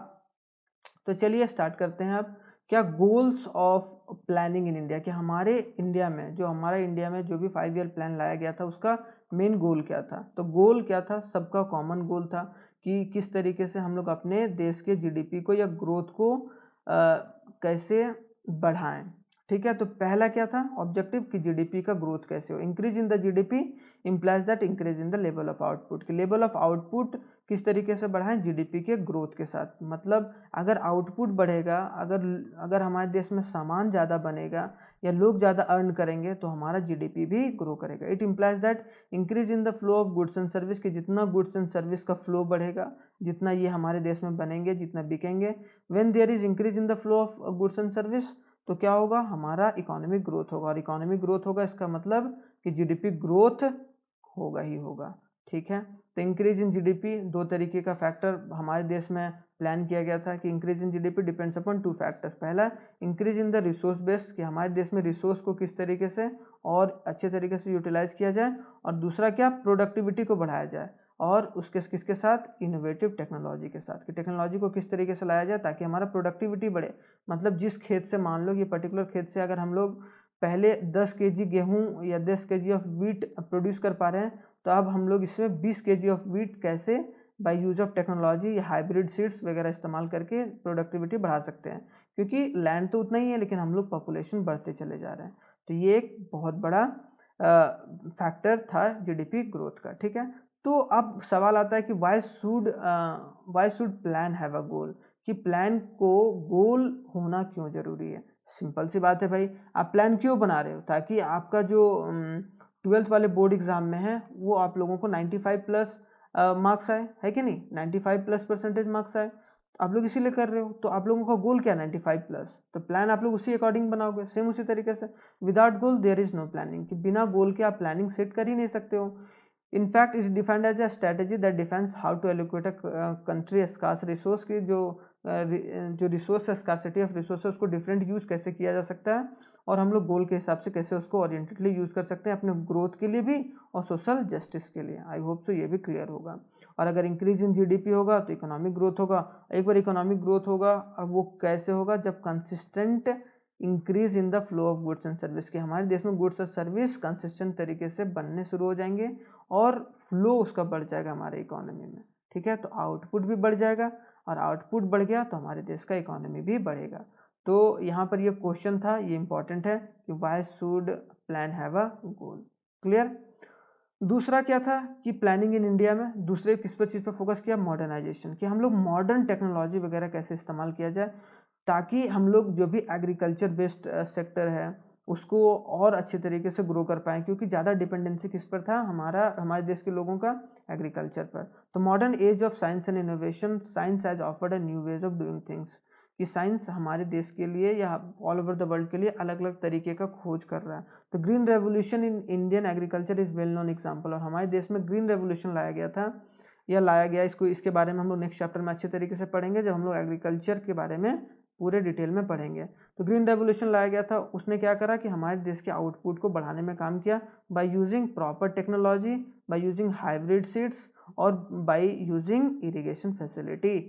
तो चलिए स्टार्ट करते हैं अब। क्या goals of planning in India, कि हमारे इंडिया में, जो भी 5 ईयर प्लान लाया गया था, उसका मेन गोल क्या था? तो गोल क्या था? सबका कॉमन गोल था कि किस तरीके से हम लोग अपने देश के जीडीपी को या ग्रोथ को कैसे बढ़ाएं। ठीक है, तो पहला क्या था ऑब्जेक्टिव, कि जीडीपी का ग्रोथ कैसे हो। Increase in the GDP implies that increase in the level of output, कि लेवल ऑफ आउटपुट किस तरीके से बढ़ाएं? जीडीपी के ग्रोथ के साथ। मतलब अगर आउटपुट बढ़ेगा, अगर हमारे देश में सामान ज़्यादा बनेगा या लोग ज़्यादा अर्न करेंगे, तो हमारा जीडीपी भी ग्रो करेगा। It implies that increase in the flow of goods and service, कि जितना गुड्स एंड सर्विस का फ्लो बढ़ेगा, जितना ये हमारे देश में बनेंगे, जितना बिकेंगे, when there is increase in the flow of goods and service, तो क्या होगा? हमारा इकोनॉमिक ग्रोथ होगा। और इकोनॉमिक ग्रोथ होगा, इसका मतलब कि जीडीपी ग्रोथ होगा ही होगा। ठीक है, तो इंक्रीज इन जीडीपी, दो तरीके का फैक्टर हमारे देश में प्लान किया गया था कि increase in GDP depends upon two factors. पहला, increase in the resource base, कि हमारे देश में रिसोर्स को किस तरीके से और अच्छे तरीके से यूटिलाइज किया जाए। और दूसरा क्या? प्रोडक्टिविटी को बढ़ाया जाए, और उसके किसके साथ? इनोवेटिव टेक्नोलॉजी के साथ, कि टेक्नोलॉजी को किस तरीके से लाया जाए ताकि हमारा प्रोडक्टिविटी बढ़े। मतलब जिस खेत से, मान लो ये पर्टिकुलर खेत से अगर हम लोग पहले 10 केजी गेहूं या 10 केजी ऑफ वीट प्रोड्यूस कर पा रहे हैं, तो अब हम लोग इसमें 20 केजी ऑफ वीट कैसे बाय यूज ऑफ टेक्नोलॉजी या हाइब्रिड सीड्स वगैरह इस्तेमाल करके प्रोडक्टिविटी बढ़ा सकते हैं। क्योंकि लैंड तो उतना ही है, लेकिन हम लोग पॉपुलेशन बढ़ते चले जा रहे हैं। तो ये एक बहुत बड़ा फैक्टर था जीडीपी ग्रोथ का। ठीक है, तो अब सवाल आता है कि why should plan have a goal, कि प्लान को गोल होना क्यों जरूरी है? सिंपल सी बात है भाई, आप प्लान क्यों बना रहे हो? ताकि आपका जो 12th वाले बोर्ड एग्जाम में है, वो आप लोगों को 95 प्लस मार्क्स आए, है कि नहीं? 95 प्लस परसेंटेज मार्क्स आए, आप लोग इसीलिए कर रहे हो। तो आप लोगों का गोल क्या? 95 प्लस। तो प्लान आप लोग उसी अकॉर्डिंग बनाओगे, सेम उसी तरीके से। Without goal there is no planning, कि बिना गोल के आप प्लानिंग सेट कर ही नहीं सकते हो। In fact, it's defined as a strategy that defines how to allocate a country scarce resource, की जो रिसोर्स स्कार्सिटी ऑफ रिसोर्स उसको डिफरेंट यूज कैसे किया जा सकता है, और हम लोग गोल के हिसाब से कैसे उसको ओरिएंटेडली यूज कर सकते हैं अपने ग्रोथ के लिए भी और सोशल जस्टिस के लिए। आई होप तो ये भी क्लियर होगा। और अगर इंक्रीज इन जीडीपी होगा तो इकोनॉमिक ग्रोथ होगा। एक बार इकोनॉमिक ग्रोथ होगा, और वो कैसे होगा? जब consistent increase in the flow of goods and service, के हमारे देश में गुड्स और सर्विस कंसिस्टेंट तरीके से बनने शुरू हो जाएंगे और फ्लो उसका बढ़ जाएगा हमारे इकोनॉमी में। ठीक है, तो आउटपुट भी बढ़ जाएगा, और आउटपुट बढ़ गया तो हमारे देश का इकोनॉमी भी बढ़ेगा। तो यहाँ पर ये क्वेश्चन था, ये इंपॉर्टेंट है कि why should plan have a goal. Clear? दूसरा क्या था कि प्लानिंग इन इंडिया में दूसरे किस पर चीज़ पर फोकस किया, मॉडर्नाइजेशन, कि हम लोग मॉडर्न टेक्नोलॉजी वगैरह कैसे इस्तेमाल किया जाए ताकि हम लोग जो भी एग्रीकल्चर बेस्ड सेक्टर है उसको और अच्छे तरीके से ग्रो कर पाएँ, क्योंकि ज़्यादा डिपेंडेंसी किस पर था, हमारे देश के लोगों का एग्रीकल्चर पर। तो modern age of science and innovation, science has offered a new ways of doing things, कि साइंस हमारे देश के लिए या ऑल ओवर द वर्ल्ड के लिए अलग अलग तरीके का खोज कर रहा है। तो green revolution in Indian agriculture is well known example, और हमारे देश में ग्रीन रेवोल्यूशन लाया गया था या लाया गया, इसके बारे में हम लोग नेक्स्ट चैप्टर में अच्छे तरीके से पढ़ेंगे जब हम लोग एग्रीकल्चर के बारे में पूरे डिटेल में पढ़ेंगे। तो ग्रीन रेवोल्यूशन लाया गया था, उसने क्या करा कि हमारे देश के आउटपुट को बढ़ाने में काम किया by using proper technology, by using hybrid seeds और by using irrigation facility.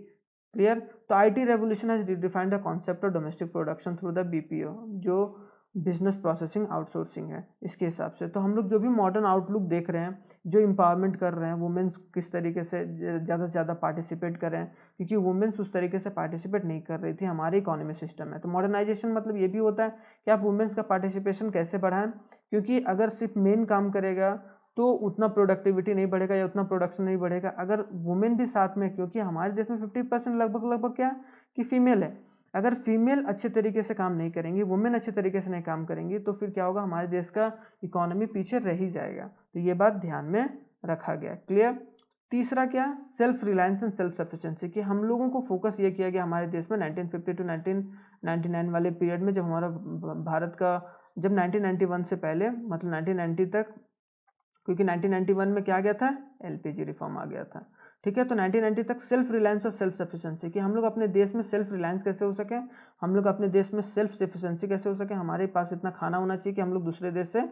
Clear. तो IT revolution has redefined the concept of domestic production through the BPO, जो बिजनेस प्रोसेसिंग आउटसोर्सिंग है इसके हिसाब से। तो हम लोग जो भी मॉडर्न आउटलुक देख रहे हैं, जो एम्पावरमेंट कर रहे हैं, वुमेन्स किस तरीके से ज़्यादा से ज़्यादा पार्टिसिपेट करें, क्योंकि वुमेन्स उस तरीके से पार्टिसिपेट नहीं कर रही थी हमारे इकोनॉमी सिस्टम में। तो मॉडर्नाइजेशन मतलब ये भी होता है कि आप वुमेन्स का पार्टिसिपेशन कैसे बढ़ाएं, क्योंकि अगर सिर्फ मेन काम करेगा तो उतना प्रोडक्टिविटी नहीं बढ़ेगा या उतना प्रोडक्शन नहीं बढ़ेगा। अगर वुमेन भी साथ में, क्योंकि हमारे देश में 50% लगभग लगभग क्या कि फीमेल है, अगर फीमेल अच्छे तरीके से काम नहीं करेंगी, वुमेन अच्छे तरीके से नहीं काम करेंगी, तो फिर क्या होगा, हमारे देश का इकोनॉमी पीछे रह ही जाएगा। तो ये बात ध्यान में रखा गया। क्लियर। तीसरा क्या, self reliance and self sufficiency, कि हम लोगों को फोकस ये किया गया हमारे देश में 1950 टू 1999 वाले पीरियड में, जब हमारा भारत का, जब 1991 से पहले मतलब 1990 तक, क्योंकि 1991 में क्या आ गया था, एलपीजी रिफॉर्म आ गया था। ठीक है। तो 1990 तक सेल्फ रिलायंस और सेल्फ सफिशिएंसी, कि हम लोग अपने देश में सेल्फ रिलायंस कैसे हो सके, हम लोग अपने देश में सेल्फ सफिशिएंसी कैसे हो सके, हमारे पास इतना खाना होना चाहिए कि हम लोग दूसरे देश से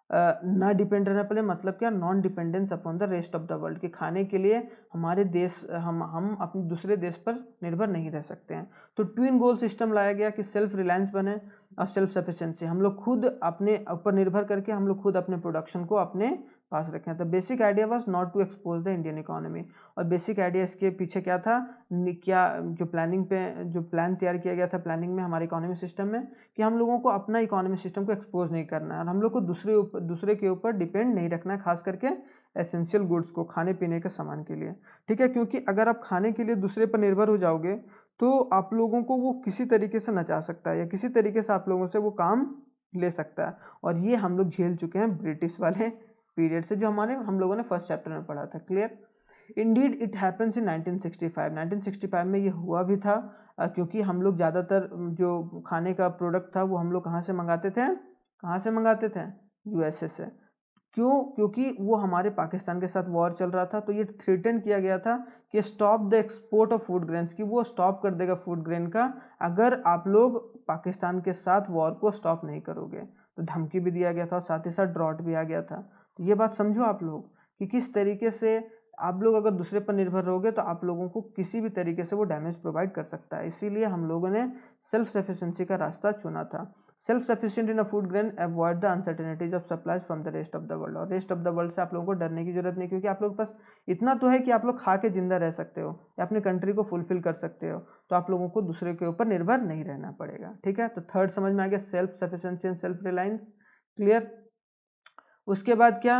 ना डिपेंड रहना पड़े, मतलब क्या, non dependence upon the rest of the world, के खाने के लिए हमारे देश, हम अपने दूसरे देश पर निर्भर नहीं रह सकते हैं। तो ट्विन गोल सिस्टम लाया गया कि सेल्फ रिलायंस बने और सेल्फ सफिशिएंसी, हम लोग खुद अपने ऊपर निर्भर करके हम लोग खुद अपने प्रोडक्शन को अपने पास रखें। तो basic idea was not to expose the Indian economy, और बेसिक आइडिया इसके पीछे क्या था, क्या जो प्लानिंग पे जो प्लान तैयार किया गया था प्लानिंग में हमारे इकोनॉमी सिस्टम में, कि हम लोगों को अपना इकोनॉमी सिस्टम को एक्सपोज नहीं करना है और हम लोग को दूसरे के ऊपर डिपेंड नहीं रखना है, खास करके एसेंशियल गुड्स को, खाने पीने के सामान के लिए। ठीक है। क्योंकि अगर आप खाने के लिए दूसरे पर निर्भर हो जाओगे तो आप लोगों को वो किसी तरीके से नचा सकता है या किसी तरीके से आप लोगों से वो काम ले सकता है, और ये हम लोग झेल चुके हैं ब्रिटिश वाले पीरियड से, जो हम लोगों ने फर्स्ट चैप्टर में पढ़ा था। Clear. Indeed it happens in 1965, 1965 में ये हुआ भी था, क्योंकि हम लोग ज़्यादातर जो खाने का प्रोडक्ट था वो हम लोग कहाँ से मंगाते थे, यूएसए से। क्यों, क्योंकि वो हमारे पाकिस्तान के साथ वॉर चल रहा था, तो ये थ्रेटन किया गया था कि stop the export of food grains, की वो स्टॉप कर देगा फूड ग्रेन का अगर आप लोग पाकिस्तान के साथ वॉर को स्टॉप नहीं करोगे। तो धमकी भी दिया गया था और साथ ही साथ ड्रॉट भी आ गया था। तो ये बात समझो आप लोग कि किस तरीके से आप लोग अगर दूसरे पर निर्भर रहोगे तो आप लोगों को किसी भी तरीके से वो डैमेज प्रोवाइड कर सकता है। इसीलिए हम लोगों ने सेल्फ सफिशिएंसी का रास्ता चुना था। Self sufficient in a food grain, avoid the uncertainties of supplies from the rest of the world, और रेस्ट ऑफ द वर्ल्ड से आप लोगों को डरने की जरूरत नहीं, क्योंकि आप लोग के पास इतना तो है कि आप लोग खा के जिंदा रह सकते हो या अपनी कंट्री को फुलफिल कर सकते हो, तो आप लोगों को दूसरे के ऊपर निर्भर नहीं रहना पड़ेगा। ठीक है। तो थर्ड समझ में आ गया, self sufficiency and self reliance. Clear. उसके बाद क्या,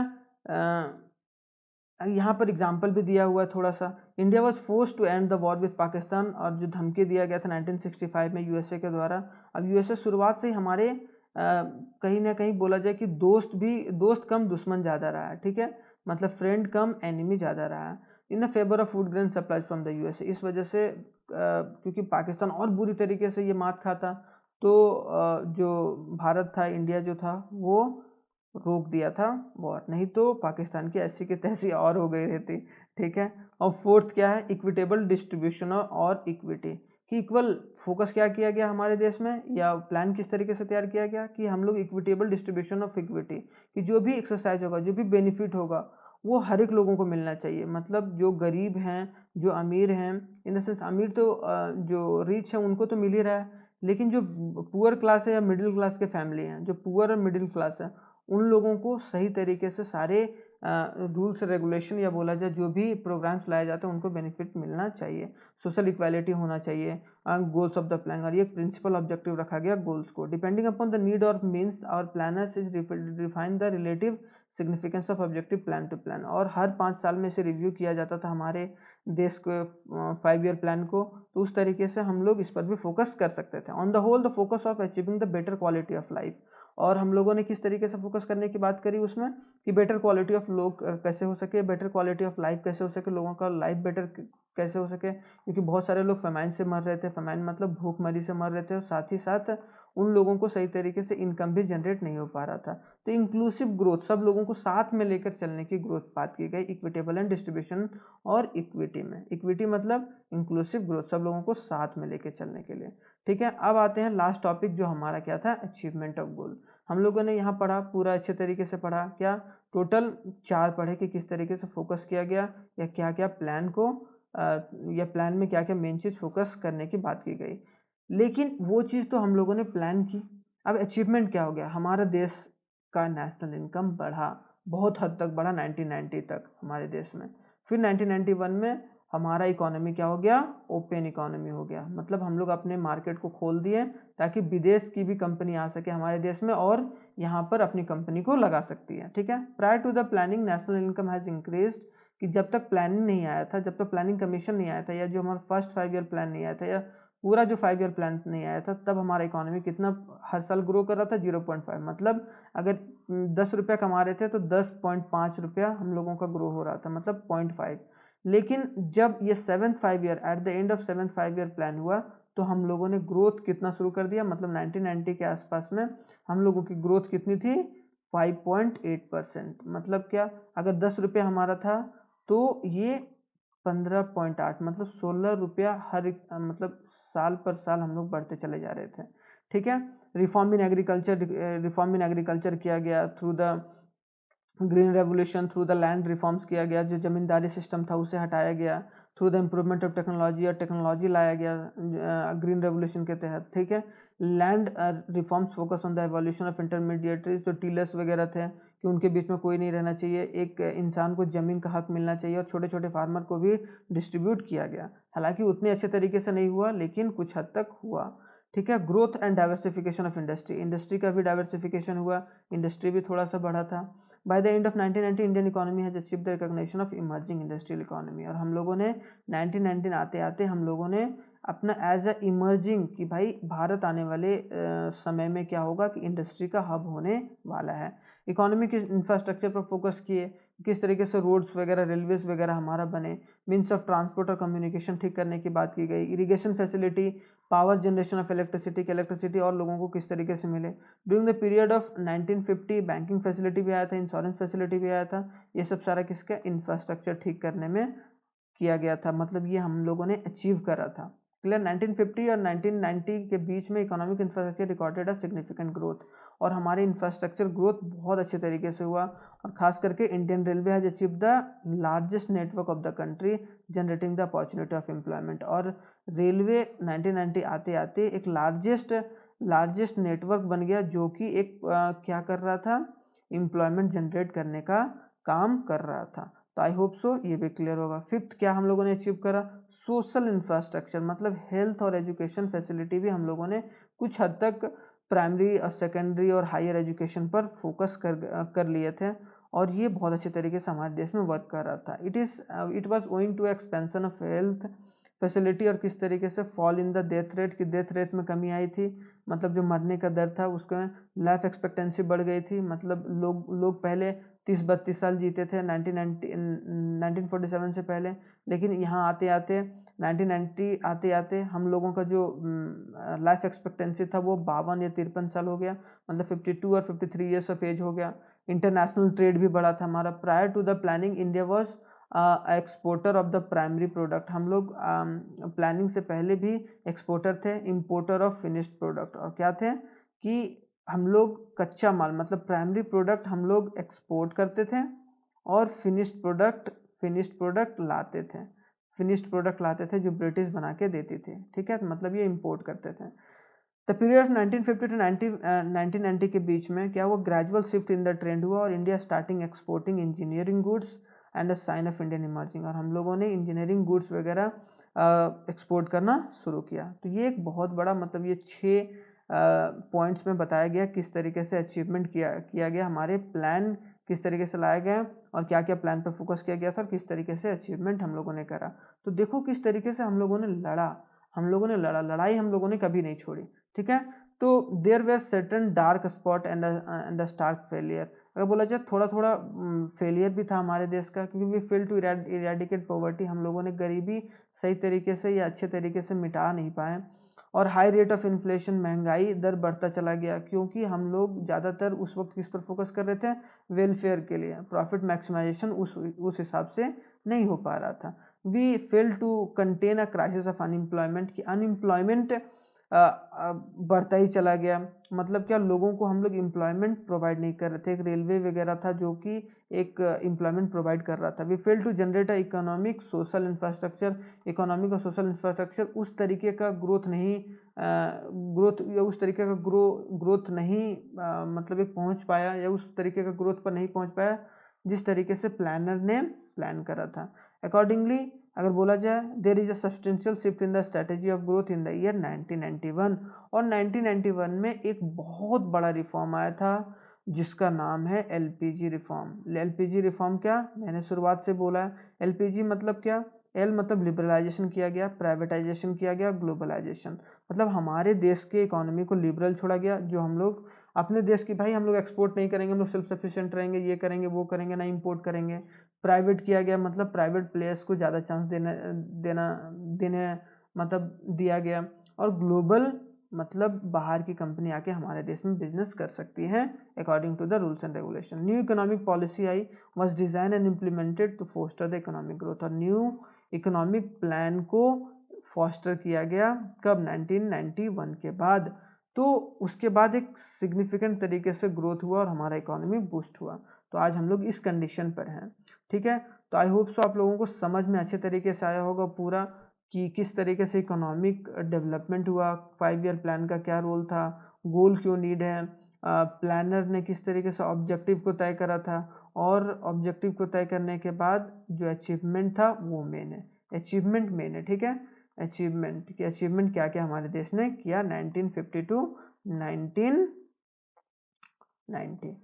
यहाँ पर एग्जाम्पल भी दिया हुआ है थोड़ा सा। India was force to end the war with Pakistan, और जो धमकी दिया गया था 1965 में यूएसए के द्वारा। अब यूएसए शुरुआत से ही हमारे कहीं ना कहीं बोला जाए कि दोस्त कम दुश्मन ज़्यादा रहा है। ठीक है। मतलब फ्रेंड कम एनिमी ज़्यादा रहा है in favour of food grain supply from the USA. इस वजह से क्योंकि पाकिस्तान और बुरी तरीके से ये मात खाता, तो जो भारत था, इंडिया जो था, वो रोक दिया था वॉर, नहीं तो पाकिस्तान की ऐसी की तैसी और हो गई रहती। ठीक है। और फोर्थ क्या है, इक्विटेबल डिस्ट्रीब्यूशन और इक्विटी, कि इक्वल फोकस क्या किया गया हमारे देश में, या प्लान किस तरीके से तैयार किया गया कि हम लोग इक्विटेबल डिस्ट्रीब्यूशन ऑफ इक्विटी, कि जो भी एक्सरसाइज होगा, जो भी बेनिफिट होगा, वो हर एक लोगों को मिलना चाहिए। मतलब जो गरीब हैं, जो अमीर हैं, इन द सेंस अमीर तो जो रिच है उनको तो मिल ही रहा है, लेकिन जो पुअर क्लास है या मिडिल क्लास के फैमिली हैं, जो पुअर और मिडिल क्लास है, उन लोगों को सही तरीके से सारे रूल्स रेगुलेशन या बोला जाए जो भी प्रोग्राम्स लाए जाते हैं उनको बेनिफिट मिलना चाहिए। सोशल इक्वालिटी होना चाहिए। गोल्स ऑफ द प्लान, और ये प्रिंसिपल ऑब्जेक्टिव रखा गया गोल्स को। डिपेंडिंग अपॉन द नीड और means our planners is define the relative significance of objective plan to plan, और हर 5 साल में इसे रिव्यू किया जाता था हमारे देश को 5 ईयर प्लान को। तो उस तरीके से हम लोग इस पर भी फोकस कर सकते थे। On the whole the focus of achieving the better quality of life, और हम लोगों ने किस तरीके से फोकस करने की बात करी उसमें कि बेटर क्वालिटी ऑफ लोग कैसे हो सके, बेटर क्वालिटी ऑफ लाइफ कैसे हो सके, लोगों का लाइफ बेटर कैसे हो सके, क्योंकि बहुत सारे लोग फेमाइन से मर रहे थे, फेमाइन मतलब भूखमरी से मर रहे थे, और साथ ही साथ उन लोगों को सही तरीके से इनकम भी जनरेट नहीं हो पा रहा था। तो इंक्लूसिव ग्रोथ, सब लोगों को साथ में लेकर चलने की ग्रोथ बात की गई इक्विटेबल एंड डिस्ट्रीब्यूशन और इक्विटी में। इक्विटी मतलब इंक्लूसिव ग्रोथ, सब लोगों को साथ में लेकर चलने के लिए। ठीक है, अब आते हैं लास्ट टॉपिक जो हमारा क्या था, अचीवमेंट ऑफ गोल। हम लोगों ने यहाँ पढ़ा, पूरा अच्छे तरीके से पढ़ा, क्या टोटल 4 पढ़े कि किस तरीके से फोकस किया गया, या क्या क्या प्लान को या प्लान में क्या क्या मेन चीज फोकस करने की बात की गई। लेकिन वो चीज तो हम लोगों ने प्लान की, अब अचीवमेंट क्या हो गया, हमारा देश का नेशनल इनकम बढ़ा, बहुत हद तक बढ़ा 1990 तक हमारे देश में। फिर 1991 में हमारा इकोनॉमी क्या हो गया, ओपन इकोनॉमी हो गया, मतलब हम लोग अपने मार्केट को खोल दिए ताकि विदेश की भी कंपनी आ सके हमारे देश में और यहाँ पर अपनी कंपनी को लगा सकती है। ठीक है, prior to the planning national income has increased, कि जब तक प्लानिंग नहीं आया था, जब तक प्लानिंग कमीशन नहीं आया था, या जो हमारा फर्स्ट 5 ईयर प्लान नहीं आया था, या पूरा जो 5 ईयर प्लान नहीं आया था, तब हमारा इकोनॉमी कितना हर साल ग्रो कर रहा था, 0.5, मतलब अगर 10 रुपया कमा रहे थे तो 10.5 रुपया हम लोगों का ग्रो हो रहा था, मतलब 0.5। लेकिन जब ये 7th 5 year, at the end of 7th 5 year plan हुआ, तो हम लोगों ने ग्रोथ कितना शुरू कर दिया, मतलब 1990 के आसपास में हम लोगों की ग्रोथ कितनी थी, 5.8%। मतलब क्या, अगर 10 रुपया हमारा था तो ये 15.8, मतलब 16 रुपया हर मतलब साल पर साल हम लोग बढ़ते चले जा रहे थे। ठीक है, रिफॉर्म इन एग्रीकल्चर किया गया through the green revolution, through the land reforms किया गया, जो जमींदारी सिस्टम था उसे हटाया गया, through the improvement of technology, और टेक्नोलॉजी लाया गया ग्रीन रेवोल्यूशन के तहत। ठीक है, land reforms focus on the evolution of intermediaries, जो टीलर्स वगैरह थे कि उनके बीच में कोई नहीं रहना चाहिए, एक इंसान को जमीन का हक मिलना चाहिए, और छोटे छोटे फार्मर को भी डिस्ट्रीब्यूट किया गया। हालांकि उतने अच्छे तरीके से नहीं हुआ, लेकिन कुछ हद तक हुआ। ठीक है, growth and diversification of industry, industry का भी डाइवर्सिफिकेशन हुआ, इंडस्ट्री भी थोड़ा सा बढ़ा था। By the end of 1990, Indian economy has achieved the recognition of emerging industrial economy, और हम लोगों ने 1919 आते आते हम लोगों ने अपना एज अ इमर्जिंग, कि भाई भारत आने वाले समय में क्या होगा कि इंडस्ट्री का हब होने वाला है। इकोनॉमी के इंफ्रास्ट्रक्चर पर फोकस किए, किस तरीके से रोड्स वगैरह, रेलवेज वगैरह हमारा बने, मीन्स ऑफ ट्रांसपोर्ट और कम्युनिकेशन ठीक करने की बात की गई, irrigation facility, power generation of electricity, की इलेक्ट्रिसिटी और लोगों को किस तरीके से मिले। During the period of 1950 banking facility भी आया था, इंश्योरेंस फैसिलिटी भी आया था, ये सब सारा किसका, इंफ्रास्ट्रक्चर ठीक करने में किया गया था, मतलब ये हम लोगों ने अचीव करा था। क्लियर, 1950 और 1990 के बीच में economic infrastructure recorded a significant growth, और हमारे इंफ्रास्ट्रक्चर ग्रोथ बहुत अच्छे तरीके से हुआ, और खास करके Indian railway has achieve the largest network of the country generating the opportunity of employment, और रेलवे 1990 आते आते एक लार्जेस्ट नेटवर्क बन गया, जो कि एक क्या कर रहा था, एम्प्लॉयमेंट जनरेट करने का काम कर रहा था। तो आई होप सो ये भी क्लियर होगा। फिफ्थ क्या हम लोगों ने अचीव करा, सोशल इंफ्रास्ट्रक्चर, मतलब हेल्थ और एजुकेशन फैसिलिटी भी हम लोगों ने कुछ हद तक प्राइमरी और सेकेंडरी और हायर एजुकेशन पर फोकस कर लिए थे, और ये बहुत अच्छे तरीके से हमारे देश में वर्क कर रहा था। It was owing to expansion of health facility, और किस तरीके से fall in the death rate, की डेथ रेट में कमी आई थी, मतलब जो मरने का दर था उसका, लाइफ एक्सपेक्टेंसी बढ़ गई थी, मतलब लोग पहले 30-32 साल जीते थे 1947 से पहले, लेकिन यहाँ आते आते 1990 आते आते हम लोगों का जो लाइफ एक्सपेक्टेंसी था वो 52 या 53 साल हो गया, मतलब 52 और 53 ईयर्स ऑफ एज हो गया। इंटरनेशनल ट्रेड भी बढ़ा था हमारा। Prior to the planning India was exporter of the primary product, हम लोग प्लानिंग से पहले भी एक्सपोर्टर थे, इम्पोर्टर ऑफ फिनिश्ड प्रोडक्ट, और क्या थे कि हम लोग कच्चा माल, मतलब प्राइमरी प्रोडक्ट हम लोग एक्सपोर्ट करते थे, और फिनिश्ड प्रोडक्ट लाते थे जो ब्रिटिश बना के देती थी। ठीक है, मतलब ये इंपोर्ट करते थे। द पीरियड 1950 टू 1990 के बीच में क्या हुआ, gradual shift in the trend हुआ, और India starting exporting engineering goods and a sign of Indian emerging, और हम लोगों ने इंजीनियरिंग गुड्स वगैरह एक्सपोर्ट करना शुरू किया। तो ये एक बहुत बड़ा, मतलब ये 6 पॉइंट्स में बताया गया किस तरीके से अचीवमेंट किया गया हमारे प्लान किस तरीके से लाया गया और क्या क्या प्लान पर फोकस किया गया था और किस तरीके से अचीवमेंट हम लोगों ने करा। तो देखो किस तरीके से हम लोगों ने लड़ा, लड़ाई हम लोगों ने कभी नहीं छोड़ी। ठीक है, तो there were certain dark spot and stark failure. अगर बोला जाए थोड़ा थोड़ा फेलियर भी था हमारे देश का, क्योंकि we fail to eradicate poverty, हम लोगों ने गरीबी सही तरीके से या अच्छे तरीके से मिटा नहीं पाए। और हाई रेट ऑफ इन्फ्लेशन, महंगाई दर बढ़ता चला गया, क्योंकि हम लोग ज़्यादातर उस वक्त किस पर फोकस कर रहे थे, वेलफेयर के लिए, प्रॉफिट मैक्सिमाइजेशन उस हिसाब से नहीं हो पा रहा था। We fail to contain a crisis of unemployment, की अनएम्प्लॉयमेंट बढ़ता ही चला गया। मतलब क्या, लोगों को हम लोग एम्प्लॉयमेंट प्रोवाइड नहीं कर रहे थे। एक रेलवे वगैरह था जो कि एक एम्प्लॉयमेंट प्रोवाइड कर रहा था। We fail to generate a economic social infrastructure, economic और सोशल इंफ्रास्ट्रक्चर उस तरीके का ग्रोथ नहीं, ग्रोथ या उस तरीके का ग्रोथ नहीं, मतलब एक पहुंच पाया, या उस तरीके का ग्रोथ पर नहीं पहुंच पाया जिस तरीके से प्लानर ने प्लान करा था। अकॉर्डिंगली अगर बोला जाए, there is a substantial shift in the strategy of growth in the year 1991। और 1991 में एक बहुत बड़ा रिफॉर्म आया था जिसका नाम है एलपीजी रिफॉर्म। एलपीजी रिफॉर्म क्या, मैंने शुरुआत से बोला, एलपीजी मतलब क्या, एल मतलब लिबरलाइजेशन किया गया, प्राइवेटाइजेशन किया गया, ग्लोबलाइजेशन। मतलब हमारे देश के इकोनॉमी को लिबरल छोड़ा गया, जो हम लोग अपने देश की, भाई हम लोग एक्सपोर्ट नहीं करेंगे, हम लोग सेल्फ सफिशिएंट रहेंगे, ये करेंगे वो करेंगे, ना इंपोर्ट करेंगे। प्राइवेट किया गया, मतलब प्राइवेट प्लेयर्स को ज़्यादा चांस देने मतलब दिया गया। और ग्लोबल मतलब बाहर की कंपनी आके हमारे देश में बिजनेस कर सकती है according to the rules and regulation. New economic policy I was design and implemented to foster the economic growth. और न्यू इकोनॉमिक प्लान को फॉस्टर किया गया कब, 1991 के बाद। तो उसके बाद एक सिग्निफिकेंट तरीके से ग्रोथ हुआ और हमारा इकोनॉमी बूस्ट हुआ। तो आज हम लोग इस कंडीशन पर हैं। ठीक है, तो आई होप सो आप लोगों को समझ में अच्छे तरीके से आया होगा पूरा, कि किस तरीके से इकोनॉमिक डेवलपमेंट हुआ, 5 ईयर प्लान का क्या रोल था, गोल क्यों नीड है, प्लानर ने किस तरीके से ऑब्जेक्टिव को तय करा था, और ऑब्जेक्टिव को तय करने के बाद जो अचीवमेंट था वो मेन है, अचीवमेंट मेन है। ठीक है, अचीवमेंट क्या क्या हमारे देश ने किया 1950 टू 1990।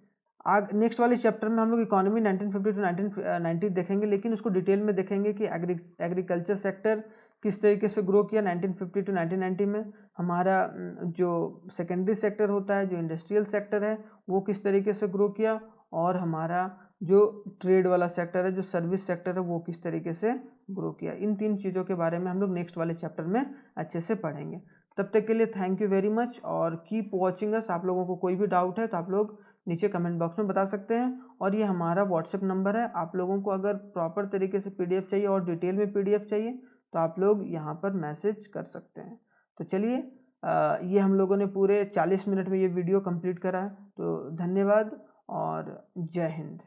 आग नेक्स्ट वाले चैप्टर में हम लोग इकोनॉमी 1950 टू 1990 देखेंगे, लेकिन उसको डिटेल में देखेंगे कि एग्रीकल्चर सेक्टर किस तरीके से ग्रो किया 1950 टू 1990 में। हमारा जो सेकेंडरी सेक्टर होता है, जो इंडस्ट्रियल सेक्टर है, वो किस तरीके से ग्रो किया, और हमारा जो ट्रेड वाला सेक्टर है, जो सर्विस सेक्टर है, वो किस तरीके से ग्रो किया। इन 3 चीज़ों के बारे में हम लोग नेक्स्ट वाले चैप्टर में अच्छे से पढ़ेंगे। तब तक के लिए थैंक यू वेरी मच और कीप वॉचिंग अस। आप लोगों को कोई भी डाउट है तो आप लोग नीचे कमेंट बॉक्स में बता सकते हैं, और ये हमारा व्हाट्सएप नंबर है। आप लोगों को अगर प्रॉपर तरीके से पीडीएफ चाहिए और डिटेल में पीडीएफ चाहिए तो आप लोग यहाँ पर मैसेज कर सकते हैं। तो चलिए, ये हम लोगों ने पूरे 40 मिनट में ये वीडियो कंप्लीट करा है। तो धन्यवाद और जय हिंद।